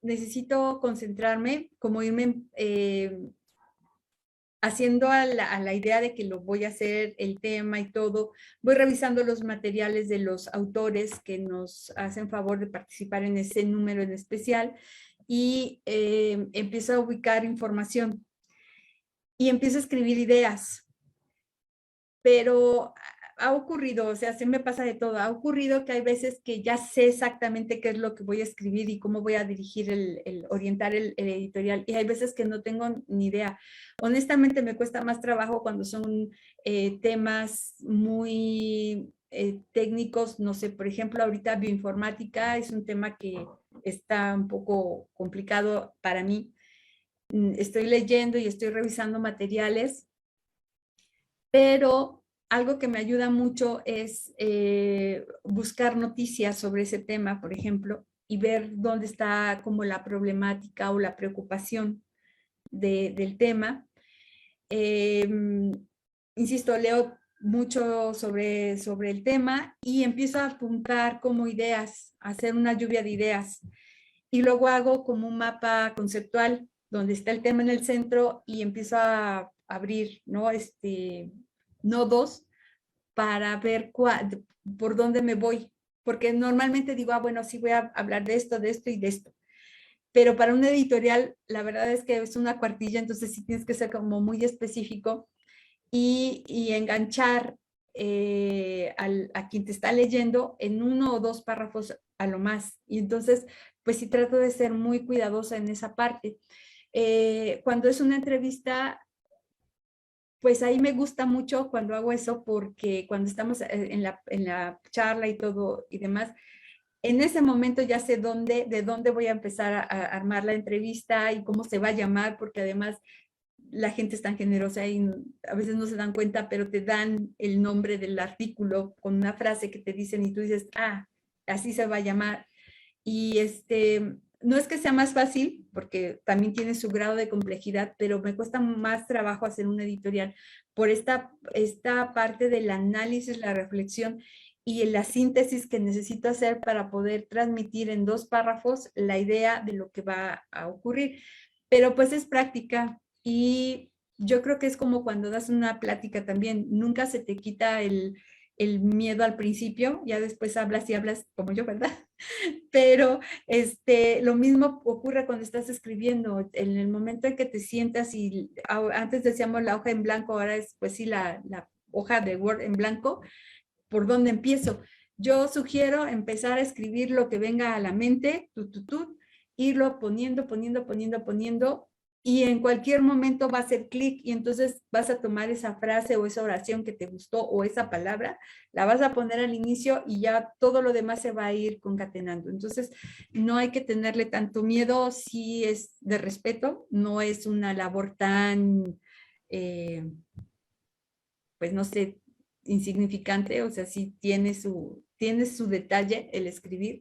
necesito concentrarme, como irme haciendo a la idea de que lo voy a hacer, el tema y todo. Voy revisando los materiales de los autores que nos hacen favor de participar en ese número en especial y empiezo a ubicar información y empiezo a escribir ideas, pero ha ocurrido, o sea, se me pasa de todo. Ha ocurrido que hay veces que ya sé exactamente qué es lo que voy a escribir y cómo voy a dirigir orientar el editorial. Y hay veces que no tengo ni idea. Honestamente, me cuesta más trabajo cuando son temas muy técnicos. No sé, por ejemplo, ahorita bioinformática es un tema que está un poco complicado para mí. Estoy leyendo y estoy revisando materiales, pero algo que me ayuda mucho es buscar noticias sobre ese tema, por ejemplo, y ver dónde está como la problemática o la preocupación del tema. Eh, Insisto, leo mucho sobre el tema y empiezo a apuntar como ideas, a hacer una lluvia de ideas. Y luego hago como un mapa conceptual donde está el tema en el centro y empiezo a abrir, ¿no? Nodos para ver por dónde me voy. Porque normalmente digo, bueno, sí voy a hablar de esto y de esto. Pero para un editorial, la verdad es que es una cuartilla, entonces sí tienes que ser como muy específico y enganchar a quien te está leyendo en uno o dos párrafos a lo más. Y entonces, pues sí trato de ser muy cuidadosa en esa parte. Cuando es una entrevista, pues ahí me gusta mucho cuando hago eso porque cuando estamos en la charla y todo y demás, en ese momento ya sé de dónde voy a empezar a armar la entrevista y cómo se va a llamar, porque además la gente es tan generosa y a veces no se dan cuenta, pero te dan el nombre del artículo con una frase que te dicen y tú dices, así se va a llamar. Y no es que sea más fácil, porque también tiene su grado de complejidad, pero me cuesta más trabajo hacer un editorial por esta parte del análisis, la reflexión y la síntesis que necesito hacer para poder transmitir en dos párrafos la idea de lo que va a ocurrir. Pero pues es práctica y yo creo que es como cuando das una plática también, nunca se te quita el miedo al principio, ya después hablas y hablas como yo, ¿verdad? Pero lo mismo ocurre cuando estás escribiendo. En el momento en que te sientas y antes decíamos la hoja en blanco, ahora es pues sí la hoja de Word en blanco, ¿por dónde empiezo? Yo sugiero empezar a escribir lo que venga a la mente, irlo poniendo, y en cualquier momento va a hacer clic y entonces vas a tomar esa frase o esa oración que te gustó o esa palabra, la vas a poner al inicio y ya todo lo demás se va a ir concatenando. Entonces, no hay que tenerle tanto miedo, si es de respeto, no es una labor tan, pues no sé, insignificante, o sea, sí tiene su detalle el escribir,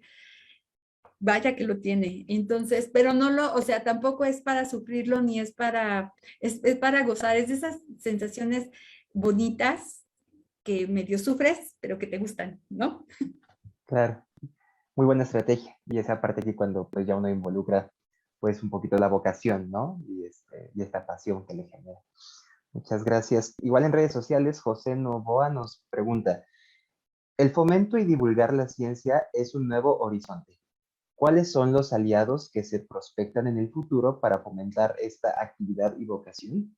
vaya que lo tiene. Entonces, pero no lo, o sea, tampoco es para sufrirlo ni es para, es para gozar, es de esas sensaciones bonitas que medio sufres, pero que te gustan, ¿no? Claro, muy buena estrategia. Y esa parte que cuando pues ya uno involucra pues un poquito la vocación, ¿no? Y esta pasión que le genera. Muchas gracias. Igual en redes sociales, José Novoa nos pregunta, el fomento y divulgar la ciencia es un nuevo horizonte. ¿Cuáles son los aliados que se prospectan en el futuro para fomentar esta actividad y vocación?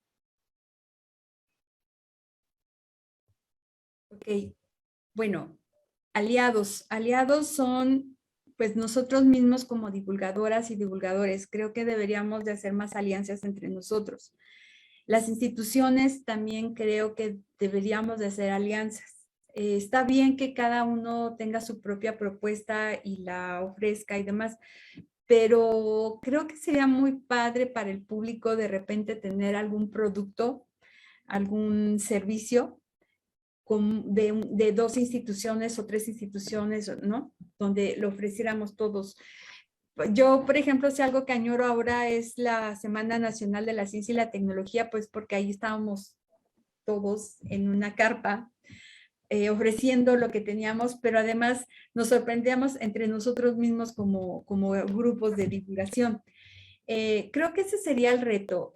Ok, bueno, aliados son pues nosotros mismos como divulgadoras y divulgadores. Creo que deberíamos de hacer más alianzas entre nosotros. Las instituciones también creo que deberíamos de hacer alianzas. Está bien que cada uno tenga su propia propuesta y la ofrezca y demás, pero creo que sería muy padre para el público de repente tener algún producto, algún servicio de dos instituciones o tres instituciones, ¿no? Donde lo ofreciéramos todos. Yo, por ejemplo, si algo que añoro ahora es la Semana Nacional de la Ciencia y la Tecnología, pues porque ahí estábamos todos en una carpa ofreciendo lo que teníamos, pero además nos sorprendíamos entre nosotros mismos como grupos de divulgación. Creo que ese sería el reto.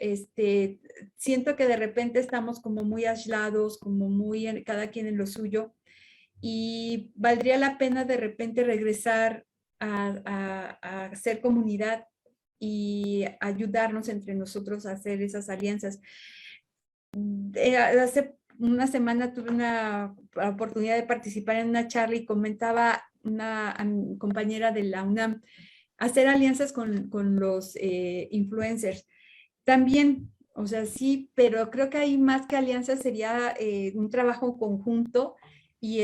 Siento que de repente estamos como muy aislados, como muy cada quien en lo suyo, y valdría la pena de repente regresar a hacer comunidad y ayudarnos entre nosotros a hacer esas alianzas. Hace una semana tuve una oportunidad de participar en una charla y comentaba una compañera de la UNAM, hacer alianzas con los influencers. También, o sea, sí, pero creo que hay más que alianzas, sería un trabajo conjunto y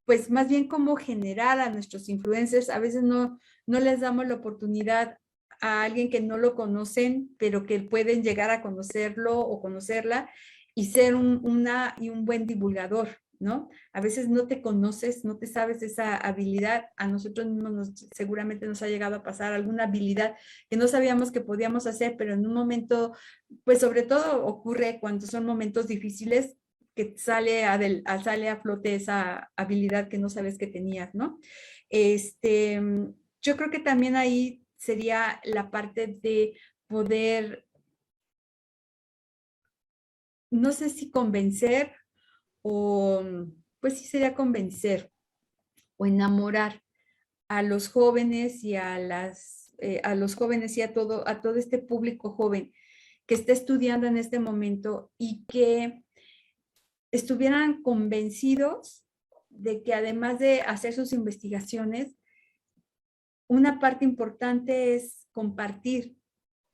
pues más bien cómo generar a nuestros influencers. A veces no les damos la oportunidad a alguien que no lo conocen, pero que pueden llegar a conocerlo o conocerla y ser un buen divulgador, ¿no? A veces no te conoces, no te sabes esa habilidad. A nosotros mismos seguramente nos ha llegado a pasar alguna habilidad que no sabíamos que podíamos hacer, pero en un momento, pues sobre todo ocurre cuando son momentos difíciles, que sale a flote esa habilidad que no sabes que tenías, ¿no? Este, yo creo que también ahí sería la parte de poder, no sé si convencer o, pues sí sería convencer o enamorar a los jóvenes y a los jóvenes y a todo este público joven que está estudiando en este momento y que estuvieran convencidos de que además de hacer sus investigaciones, una parte importante es compartir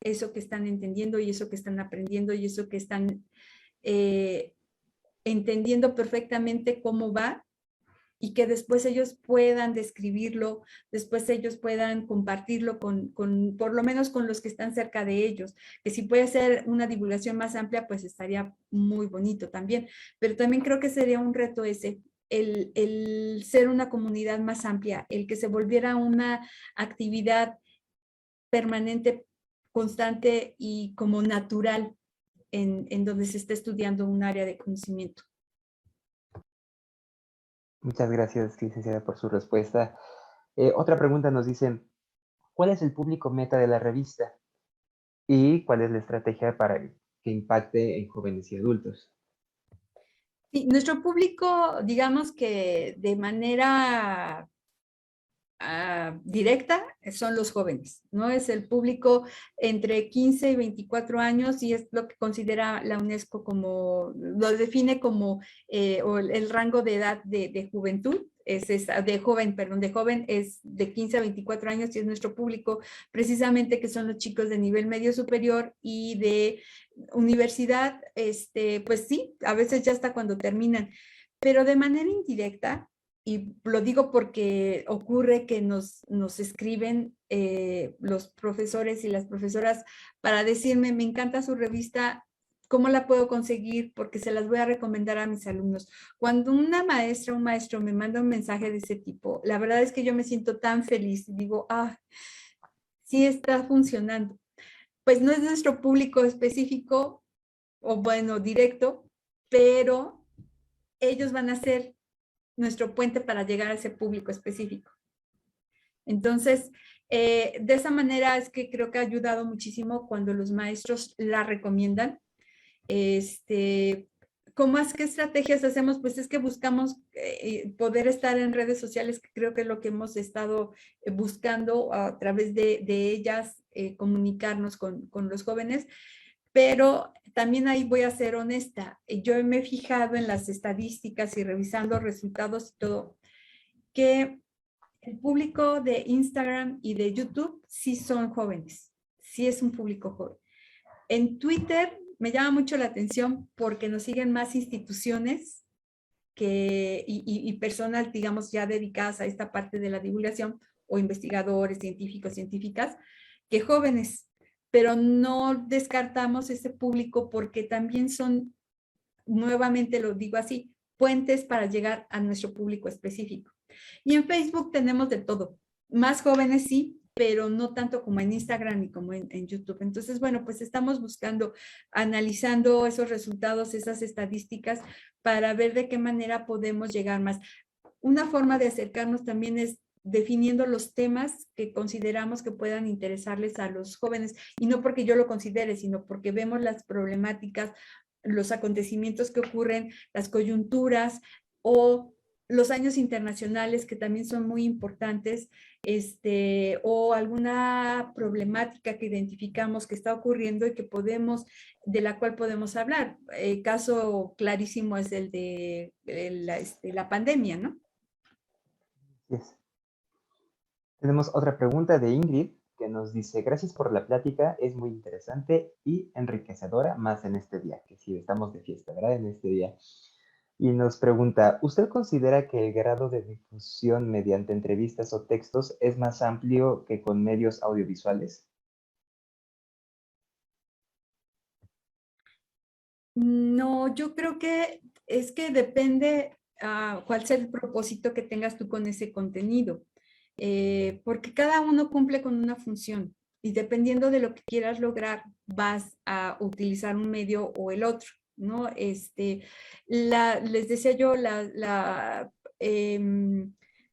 eso que están entendiendo y eso que están aprendiendo y eso que están eh, entendiendo perfectamente cómo va y que después ellos puedan describirlo, después ellos puedan compartirlo por lo menos con los que están cerca de ellos, que si puede ser una divulgación más amplia, pues estaría muy bonito también, pero también creo que sería un reto ese, el ser una comunidad más amplia, el que se volviera una actividad permanente, constante y como natural en donde se está estudiando un área de conocimiento. Muchas gracias, licenciada, por su respuesta. Otra pregunta nos dicen, ¿cuál es el público meta de la revista? ¿Y cuál es la estrategia para que impacte en jóvenes y adultos? Sí, nuestro público, digamos que de manera directa son los jóvenes, ¿no? Es el público entre 15 y 24 años y es lo que considera la UNESCO como, lo define como o el rango de edad de juventud. De joven es de 15 a 24 años y es nuestro público precisamente que son los chicos de nivel medio superior y de universidad, pues sí, a veces ya hasta cuando terminan, pero de manera indirecta, y lo digo porque ocurre que nos escriben los profesores y las profesoras para decirme, me encanta su revista, ¿cómo la puedo conseguir? Porque se las voy a recomendar a mis alumnos. Cuando una maestra o un maestro me manda un mensaje de ese tipo, la verdad es que yo me siento tan feliz y digo, sí está funcionando. Pues no es nuestro público específico o bueno, directo, pero ellos van a ser nuestro puente para llegar a ese público específico. Entonces, de esa manera es que creo que ha ayudado muchísimo cuando los maestros la recomiendan. ¿Cómo es que estrategias hacemos? Pues es que buscamos poder estar en redes sociales, que creo que es lo que hemos estado buscando a través de ellas, comunicarnos con los jóvenes, pero también ahí voy a ser honesta. Yo me he fijado en las estadísticas y revisando resultados y todo, que el público de Instagram y de YouTube sí son jóvenes, sí es un público joven. En Twitter me llama mucho la atención porque nos siguen más instituciones y personas, digamos, ya dedicadas a esta parte de la divulgación o investigadores, científicos, científicas, que jóvenes, pero no descartamos ese público porque también son, nuevamente lo digo así, puentes para llegar a nuestro público específico. Y en Facebook tenemos de todo, más jóvenes sí, pero no tanto como en Instagram y como en YouTube. Entonces, bueno, pues estamos buscando, analizando esos resultados, esas estadísticas, para ver de qué manera podemos llegar más. Una forma de acercarnos también es definiendo los temas que consideramos que puedan interesarles a los jóvenes, y no porque yo lo considere, sino porque vemos las problemáticas, los acontecimientos que ocurren, las coyunturas o los años internacionales que también son muy importantes, o alguna problemática que identificamos que está ocurriendo y que podemos, de la cual podemos hablar. El caso clarísimo es el de la pandemia, ¿no? Yes. Tenemos otra pregunta de Ingrid que nos dice, gracias por la plática, es muy interesante y enriquecedora, más en este día, que sí, estamos de fiesta, ¿verdad? En este día. Y nos pregunta, ¿usted considera que el grado de difusión mediante entrevistas o textos es más amplio que con medios audiovisuales? No, yo creo que es que depende cuál sea el propósito que tengas tú con ese contenido, porque cada uno cumple con una función y dependiendo de lo que quieras lograr, vas a utilizar un medio o el otro, ¿no? Les decía yo,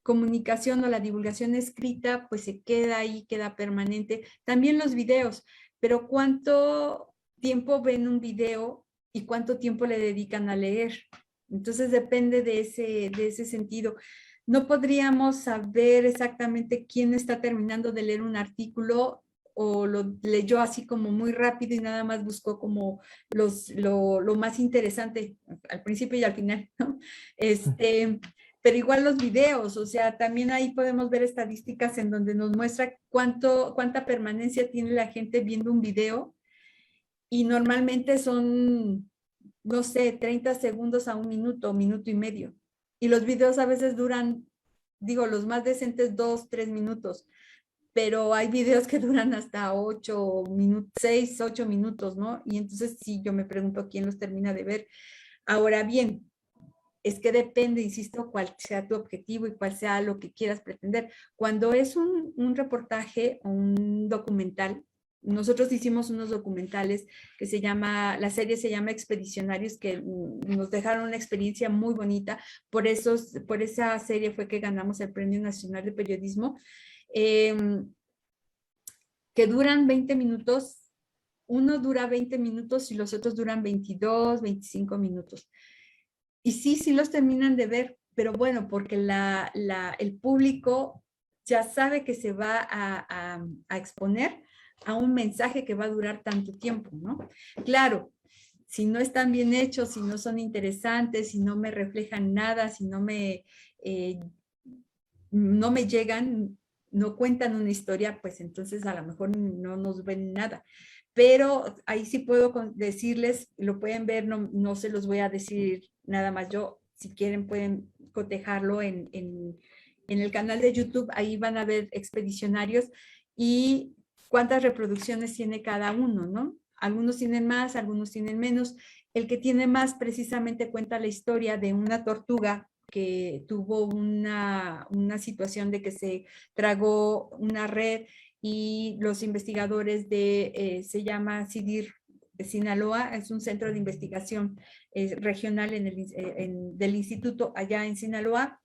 comunicación o la divulgación escrita, pues se queda ahí, queda permanente. También los videos, pero ¿cuánto tiempo ven un video y cuánto tiempo le dedican a leer? Entonces depende de ese sentido. No podríamos saber exactamente quién está terminando de leer un artículo o lo leyó así como muy rápido y nada más buscó como lo más interesante al principio y al final, ¿no? Pero igual los videos, o sea, también ahí podemos ver estadísticas en donde nos muestra cuánta permanencia tiene la gente viendo un video y normalmente son, no sé, 30 segundos a un minuto, minuto y medio. Y los videos a veces duran, digo, los más decentes 2, 3 minutos, pero hay videos que duran hasta 8 minutos, 6, 8 minutos, ¿no? Y entonces sí, yo me pregunto quién los termina de ver. Ahora bien, es que depende, insisto, cuál sea tu objetivo y cuál sea lo que quieras pretender. Cuando es un reportaje o un documental, nosotros hicimos unos documentales que la serie se llama Expedicionarios, que nos dejaron una experiencia muy bonita. Por esa serie fue que ganamos el Premio Nacional de Periodismo, que duran 20 minutos. Uno dura 20 minutos y los otros duran 22, 25 minutos. Y sí los terminan de ver, pero bueno, porque el público ya sabe que se va a exponer a un mensaje que va a durar tanto tiempo, ¿no? Claro, si no están bien hechos, si no son interesantes, si no me reflejan nada, si no me llegan, no cuentan una historia, pues entonces a lo mejor no nos ven nada. Pero ahí sí puedo decirles, lo pueden ver, no se los voy a decir nada más yo. Si quieren pueden cotejarlo en el canal de YouTube, ahí van a ver expedicionarios y cuántas reproducciones tiene cada uno, ¿no? Algunos tienen más, algunos tienen menos. El que tiene más precisamente cuenta la historia de una tortuga que tuvo una situación de que se tragó una red y los investigadores se llama CIDIR de Sinaloa, es un centro de investigación regional del instituto allá en Sinaloa,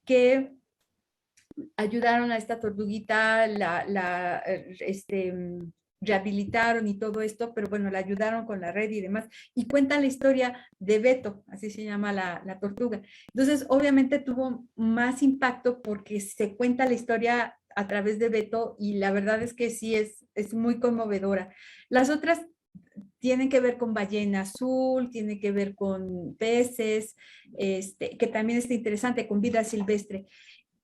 que ayudaron a esta tortuguita, rehabilitaron y todo esto, pero bueno, la ayudaron con la red y demás, y cuentan la historia de Beto, así se llama la tortuga. Entonces, obviamente tuvo más impacto porque se cuenta la historia a través de Beto y la verdad es que sí es muy conmovedora. Las otras tienen que ver con ballena azul, tienen que ver con peces, que también está interesante, con vida silvestre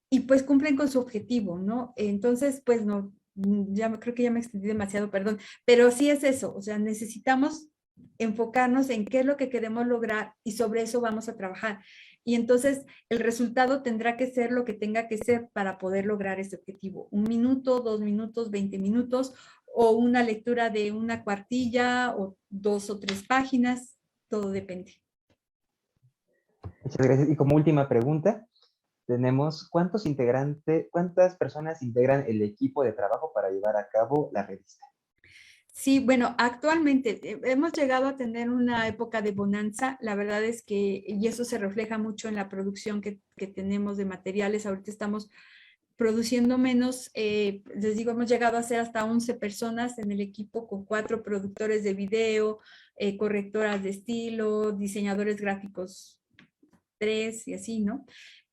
y pues cumplen con su objetivo, ¿no? Entonces, pues no, creo que ya me extendí demasiado, perdón, pero sí es eso, o sea, necesitamos enfocarnos en qué es lo que queremos lograr y sobre eso vamos a trabajar. Y entonces el resultado tendrá que ser lo que tenga que ser para poder lograr ese objetivo. 1 minuto, 2 minutos, 20 minutos, o una lectura de una cuartilla, o 2 o 3 páginas, todo depende. Muchas gracias. Y como última pregunta, tenemos cuántas personas integran el equipo de trabajo para llevar a cabo la revista. Sí, bueno, actualmente hemos llegado a tener una época de bonanza. La verdad es que, y eso se refleja mucho en la producción que tenemos de materiales. Ahorita estamos produciendo menos, les digo, hemos llegado a ser hasta 11 personas en el equipo con 4 productores de video, correctoras de estilo, diseñadores gráficos 3 y así, ¿no?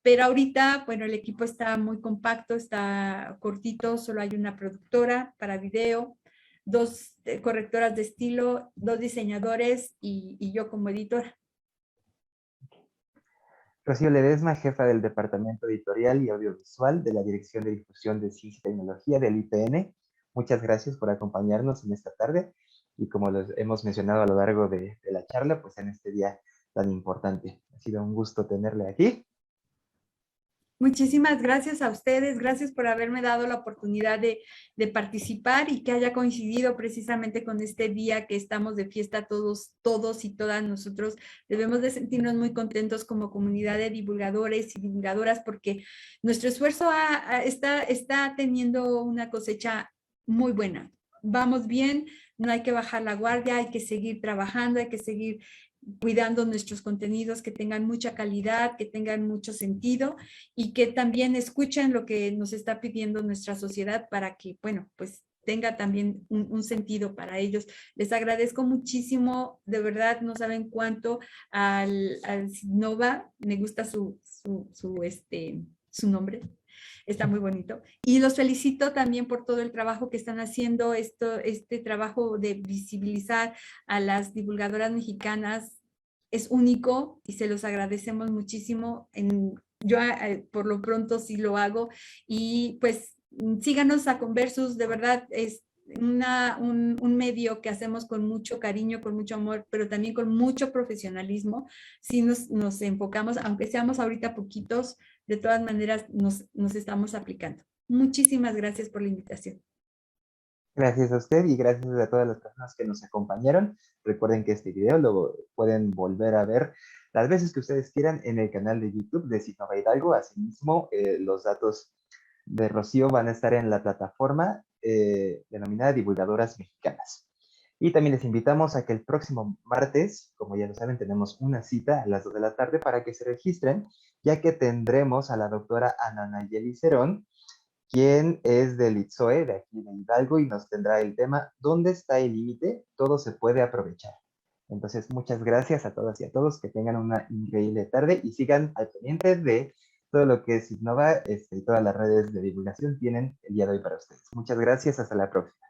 Pero ahorita, bueno, el equipo está muy compacto, está cortito, solo hay una productora para video, 2 correctoras de estilo, 2 diseñadores y yo como editora. Rocío Ledesma, jefa del Departamento Editorial y Audiovisual de la Dirección de Difusión de Ciencia y Tecnología del IPN. Muchas gracias por acompañarnos en esta tarde y como los hemos mencionado a lo largo de la charla, pues en este día tan importante. Ha sido un gusto tenerle aquí. Muchísimas gracias a ustedes, gracias por haberme dado la oportunidad de participar y que haya coincidido precisamente con este día que estamos de fiesta todos y todas nosotros. Debemos de sentirnos muy contentos como comunidad de divulgadores y divulgadoras porque nuestro esfuerzo está teniendo una cosecha muy buena. Vamos bien, no hay que bajar la guardia, hay que seguir trabajando, hay que seguir cuidando nuestros contenidos que tengan mucha calidad, que tengan mucho sentido y que también escuchen lo que nos está pidiendo nuestra sociedad para que, bueno, pues tenga también un sentido para ellos. Les agradezco muchísimo, de verdad, no saben cuánto al Nova, me gusta su nombre. Está muy bonito. Y los felicito también por todo el trabajo que están haciendo, este trabajo de visibilizar a las divulgadoras mexicanas es único y se los agradecemos muchísimo. Yo por lo pronto sí lo hago y pues síganos a Conversus, de verdad es un medio que hacemos con mucho cariño, con mucho amor, pero también con mucho profesionalismo. Si nos enfocamos, aunque seamos ahorita poquitos, de todas maneras nos estamos aplicando. Muchísimas gracias por la invitación. Gracias a usted y gracias a todas las personas que nos acompañaron. Recuerden que este video lo pueden volver a ver las veces que ustedes quieran en el canal de YouTube de Sinova Hidalgo. Asimismo, los datos de Rocío van a estar en la plataforma denominada Divulgadoras Mexicanas. Y también les invitamos a que el próximo martes, como ya lo saben, tenemos una cita a las 2 de la tarde para que se registren, ya que tendremos a la doctora Ana Nayeli Cerón, quien es del ITSOE, de aquí de Hidalgo, y nos tendrá el tema ¿dónde está el límite? Todo se puede aprovechar. Entonces, muchas gracias a todas y a todos, que tengan una increíble tarde y sigan al pendiente de todo lo que es Innova y todas las redes de divulgación tienen el día de hoy para ustedes. Muchas gracias, hasta la próxima.